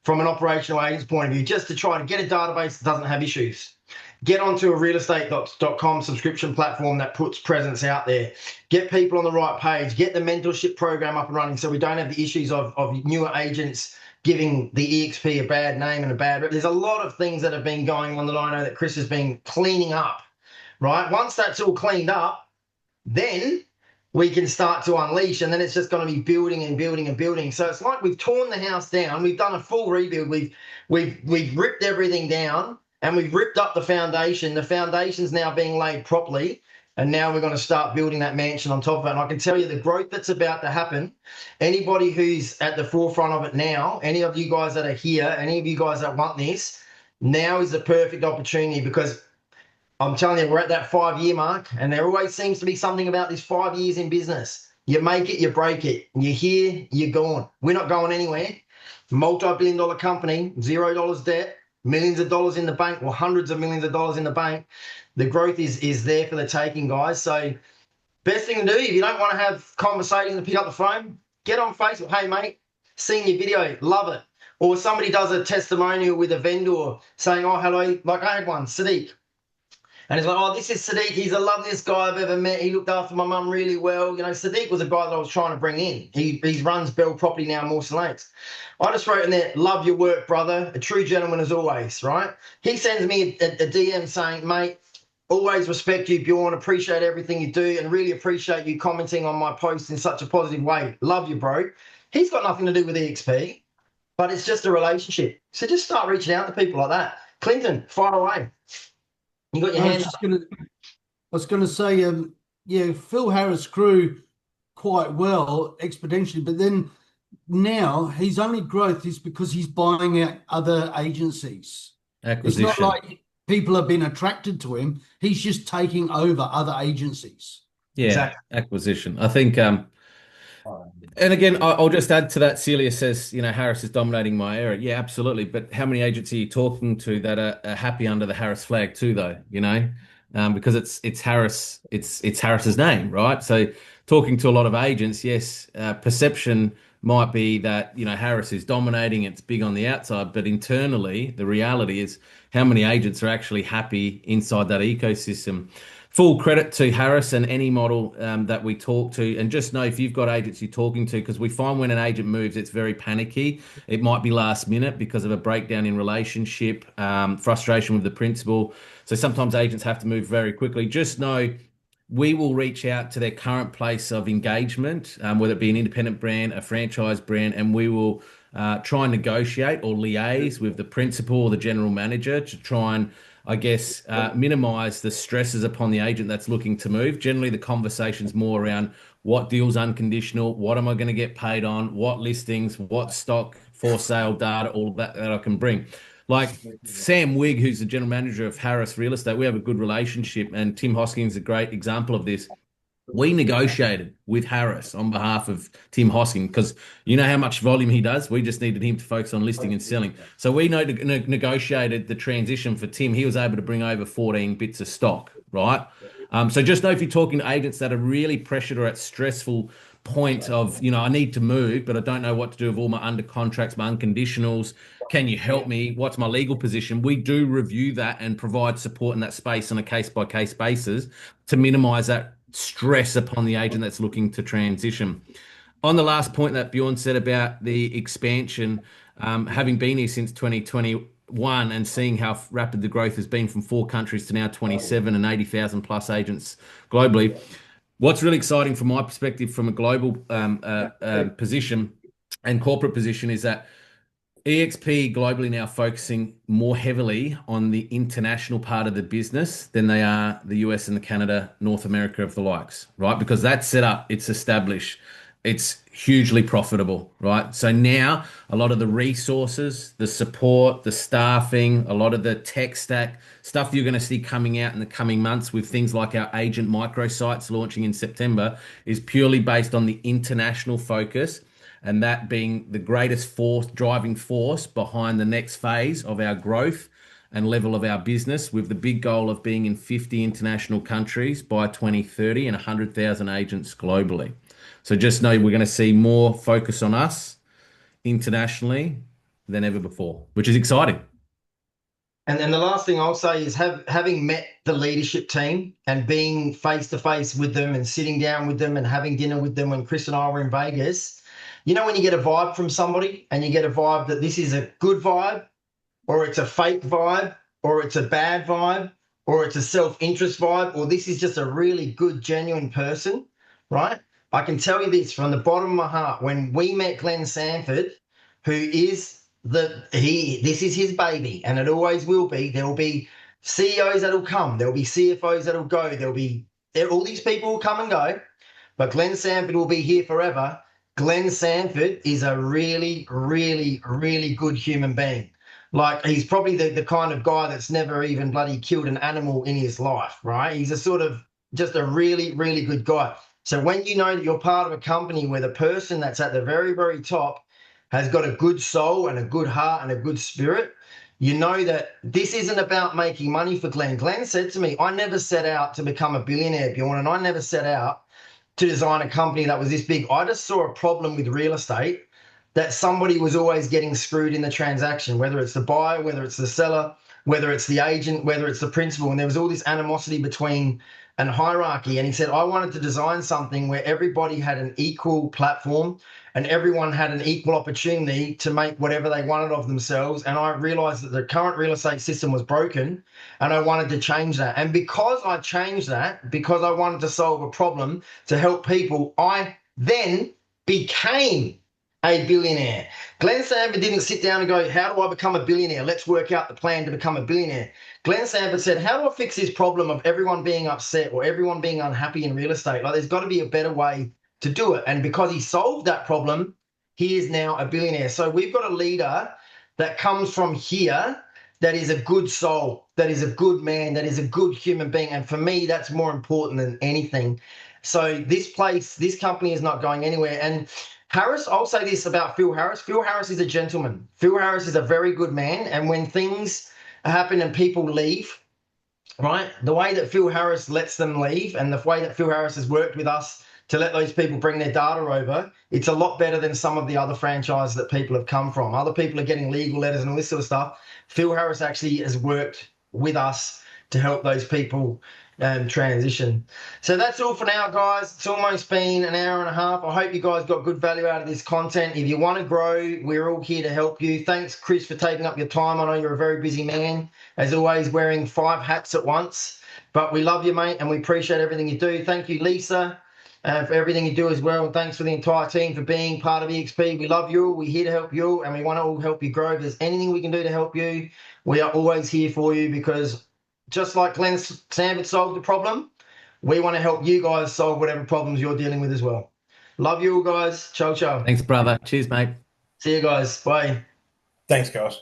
from an operational agent's point of view, just to try to get a database that doesn't have issues. Get onto a realestate.com subscription platform that puts presence out there. Get people on the right page. Get the mentorship program up and running so we don't have the issues of newer agents giving the eXp a bad name and a bad rep. There's a lot of things that have been going on that I know that Chris has been cleaning up, right? Once that's all cleaned up, then we can start to unleash, and then it's just going to be building and building and building. So it's like we've torn the house down. We've done a full rebuild. We've ripped everything down and we've ripped up the foundation. The foundation's now being laid properly, and now we're going to start building that mansion on top of it. And I can tell you the growth that's about to happen, anybody who's at the forefront of it now, any of you guys that are here, any of you guys that want this, now is the perfect opportunity, because I'm telling you, we're at that 5-year mark, and there always seems to be something about this 5 years in business. You make it, you break it. You're here, you're gone. We're not going anywhere. Multi-billion-dollar company, $0 debt, millions of dollars in the bank, or hundreds of millions of dollars in the bank. The growth is there for the taking, guys. So best thing to do, if you don't want to have conversations and pick up the phone, get on Facebook. Hey, mate, seen your video, love it. Or somebody does a testimonial with a vendor saying, oh, hello, like I had one, Sadiq. And he's like, oh, this is Sadiq. He's the loveliest guy I've ever met. He looked after my mum really well. You know, Sadiq was a guy that I was trying to bring in. He runs Bell Property now in Mawson Lakes. I just wrote in there, love your work, brother. A true gentleman as always, right? He sends me a DM saying, mate, always respect you, Bjorn. Appreciate everything you do and really appreciate you commenting on my post in such a positive way. Love you, bro. He's got nothing to do with eXp, but it's just a relationship. So just start reaching out to people like that. Clinton, fire away. You got your hands up. I was going to say, yeah, Phil Harris grew quite well exponentially, but then now his only growth is because he's buying out other agencies. Acquisition. It's not like people have been attracted to him. He's just taking over other agencies. Yeah, Exactly. acquisition. I think, and again, I'll just add to that. Celia says, you know, Harris is dominating my area. Yeah, absolutely. But how many agents are you talking to that are happy under the Harris flag too, though? You know, because it's Harris, it's Harris's name, right? So talking to a lot of agents, yes, perception might be that, you know, Harris is dominating. It's big on the outside, but internally, the reality is how many agents are actually happy inside that ecosystem. Full credit to Harris and any model that we talk to. And just know if you've got agents you're talking to, because we find when an agent moves, it's very panicky. It might be last minute because of a breakdown in relationship, frustration with the principal. So sometimes agents have to move very quickly. Just know we will reach out to their current place of engagement, whether it be an independent brand, a franchise brand, and we will try and negotiate or liaise with the principal or the general manager to try and, I guess, minimize the stresses upon the agent that's looking to move. Generally, the conversation's more around what deal's unconditional, what am I going to get paid on, what listings, what stock, for sale data, all of that I can bring. Like Sam Wigg, who's the general manager of Harris Real Estate, we have a good relationship, and Tim Hoskins is a great example of this. We negotiated with Harris on behalf of Tim Hosking because you know how much volume he does. We just needed him to focus on listing and selling. So we negotiated the transition for Tim. He was able to bring over 14 bits of stock, right? So just know if you're talking to agents that are really pressured or at stressful point of, you know, I need to move, but I don't know what to do with all my under contracts, my unconditionals. Can you help me? What's my legal position? We do review that and provide support in that space on a case-by-case basis to minimize that stress upon the agent that's looking to transition. On the last point that Bjorn said about the expansion, having been here since 2021 and seeing how rapid the growth has been from 4 countries to now 27 and 80,000 plus agents globally, what's really exciting from my perspective from a global position and corporate position is that eXp globally now focusing more heavily on the international part of the business than they are the US and the Canada, North America of the likes, right? Because that's set up, it's established, it's hugely profitable, right? So now a lot of the resources, the support, the staffing, a lot of the tech stack, stuff you're going to see coming out in the coming months with things like our agent microsites launching in September is purely based on the international focus, and that being the greatest driving force behind the next phase of our growth and level of our business, with the big goal of being in 50 international countries by 2030 and 100,000 agents globally. So just know we're going to see more focus on us internationally than ever before, which is exciting. And then the last thing I'll say is having met the leadership team and being face to face with them and sitting down with them and having dinner with them when Chris and I were in Vegas, you know, when you get a vibe from somebody and you get a vibe that this is a good vibe, or it's a fake vibe, or it's a bad vibe, or it's a self-interest vibe, or this is just a really good, genuine person, right? I can tell you this from the bottom of my heart. When we met Glenn Sanford, who is this is his baby, and it always will be. There will be CEOs that'll come. There will be CFOs that'll go. All these people will come and go, but Glenn Sanford will be here forever. Glenn Sanford is a really, really, really good human being. Like, he's probably the kind of guy that's never even bloody killed an animal in his life, right? He's a sort of just a really, really good guy. So when you know that you're part of a company where the person that's at the very, very top has got a good soul and a good heart and a good spirit, you know that this isn't about making money for Glenn. Glenn said to me, I never set out to become a billionaire, Bjorn, and I never set out to design a company that was this big. I just saw a problem with real estate, that somebody was always getting screwed in the transaction, whether it's the buyer, whether it's the seller, whether it's the agent, whether it's the principal. And there was all this animosity between and hierarchy. And he said, I wanted to design something where everybody had an equal platform and everyone had an equal opportunity to make whatever they wanted of themselves. And I realized that the current real estate system was broken, and I wanted to change that. And because I changed that, because I wanted to solve a problem to help people, I then became a billionaire. Glenn Sanford didn't sit down and go, how do I become a billionaire? Let's work out the plan to become a billionaire. Glenn Sanford said, how do I fix this problem of everyone being upset or everyone being unhappy in real estate? Like, there's got to be a better way to do it. And because he solved that problem, he is now a billionaire. So we've got a leader that comes from here that is a good soul, that is a good man, that is a good human being. And for me, that's more important than anything. So this company is not going anywhere. And Harris, I'll say this about Phil Harris. Phil Harris is a gentleman. Phil Harris is a very good man. And when things happen and people leave, right, the way that Phil Harris lets them leave and the way that Phil Harris has worked with us to let those people bring their data over, it's a lot better than some of the other franchises that people have come from. Other people are getting legal letters and all this sort of stuff. Phil Harris actually has worked with us to help those people transition. So that's all for now, guys. It's almost been an hour and a half. I hope you guys got good value out of this content. If you want to grow, we're all here to help you. Thanks, Chris, for taking up your time. I know you're a very busy man, as always, wearing 5 hats at once. But we love you, mate, and we appreciate everything you do. Thank you, Lisa, for everything you do as well. And thanks for the entire team for being part of eXp. We love you all. We're here to help you all, and we want to all help you grow. If there's anything we can do to help you, we are always here for you, because just like Glenn Sanford solved the problem, we want to help you guys solve whatever problems you're dealing with as well. Love you all, guys. Ciao, ciao. Thanks, brother. Cheers, mate. See you guys. Bye. Thanks, guys.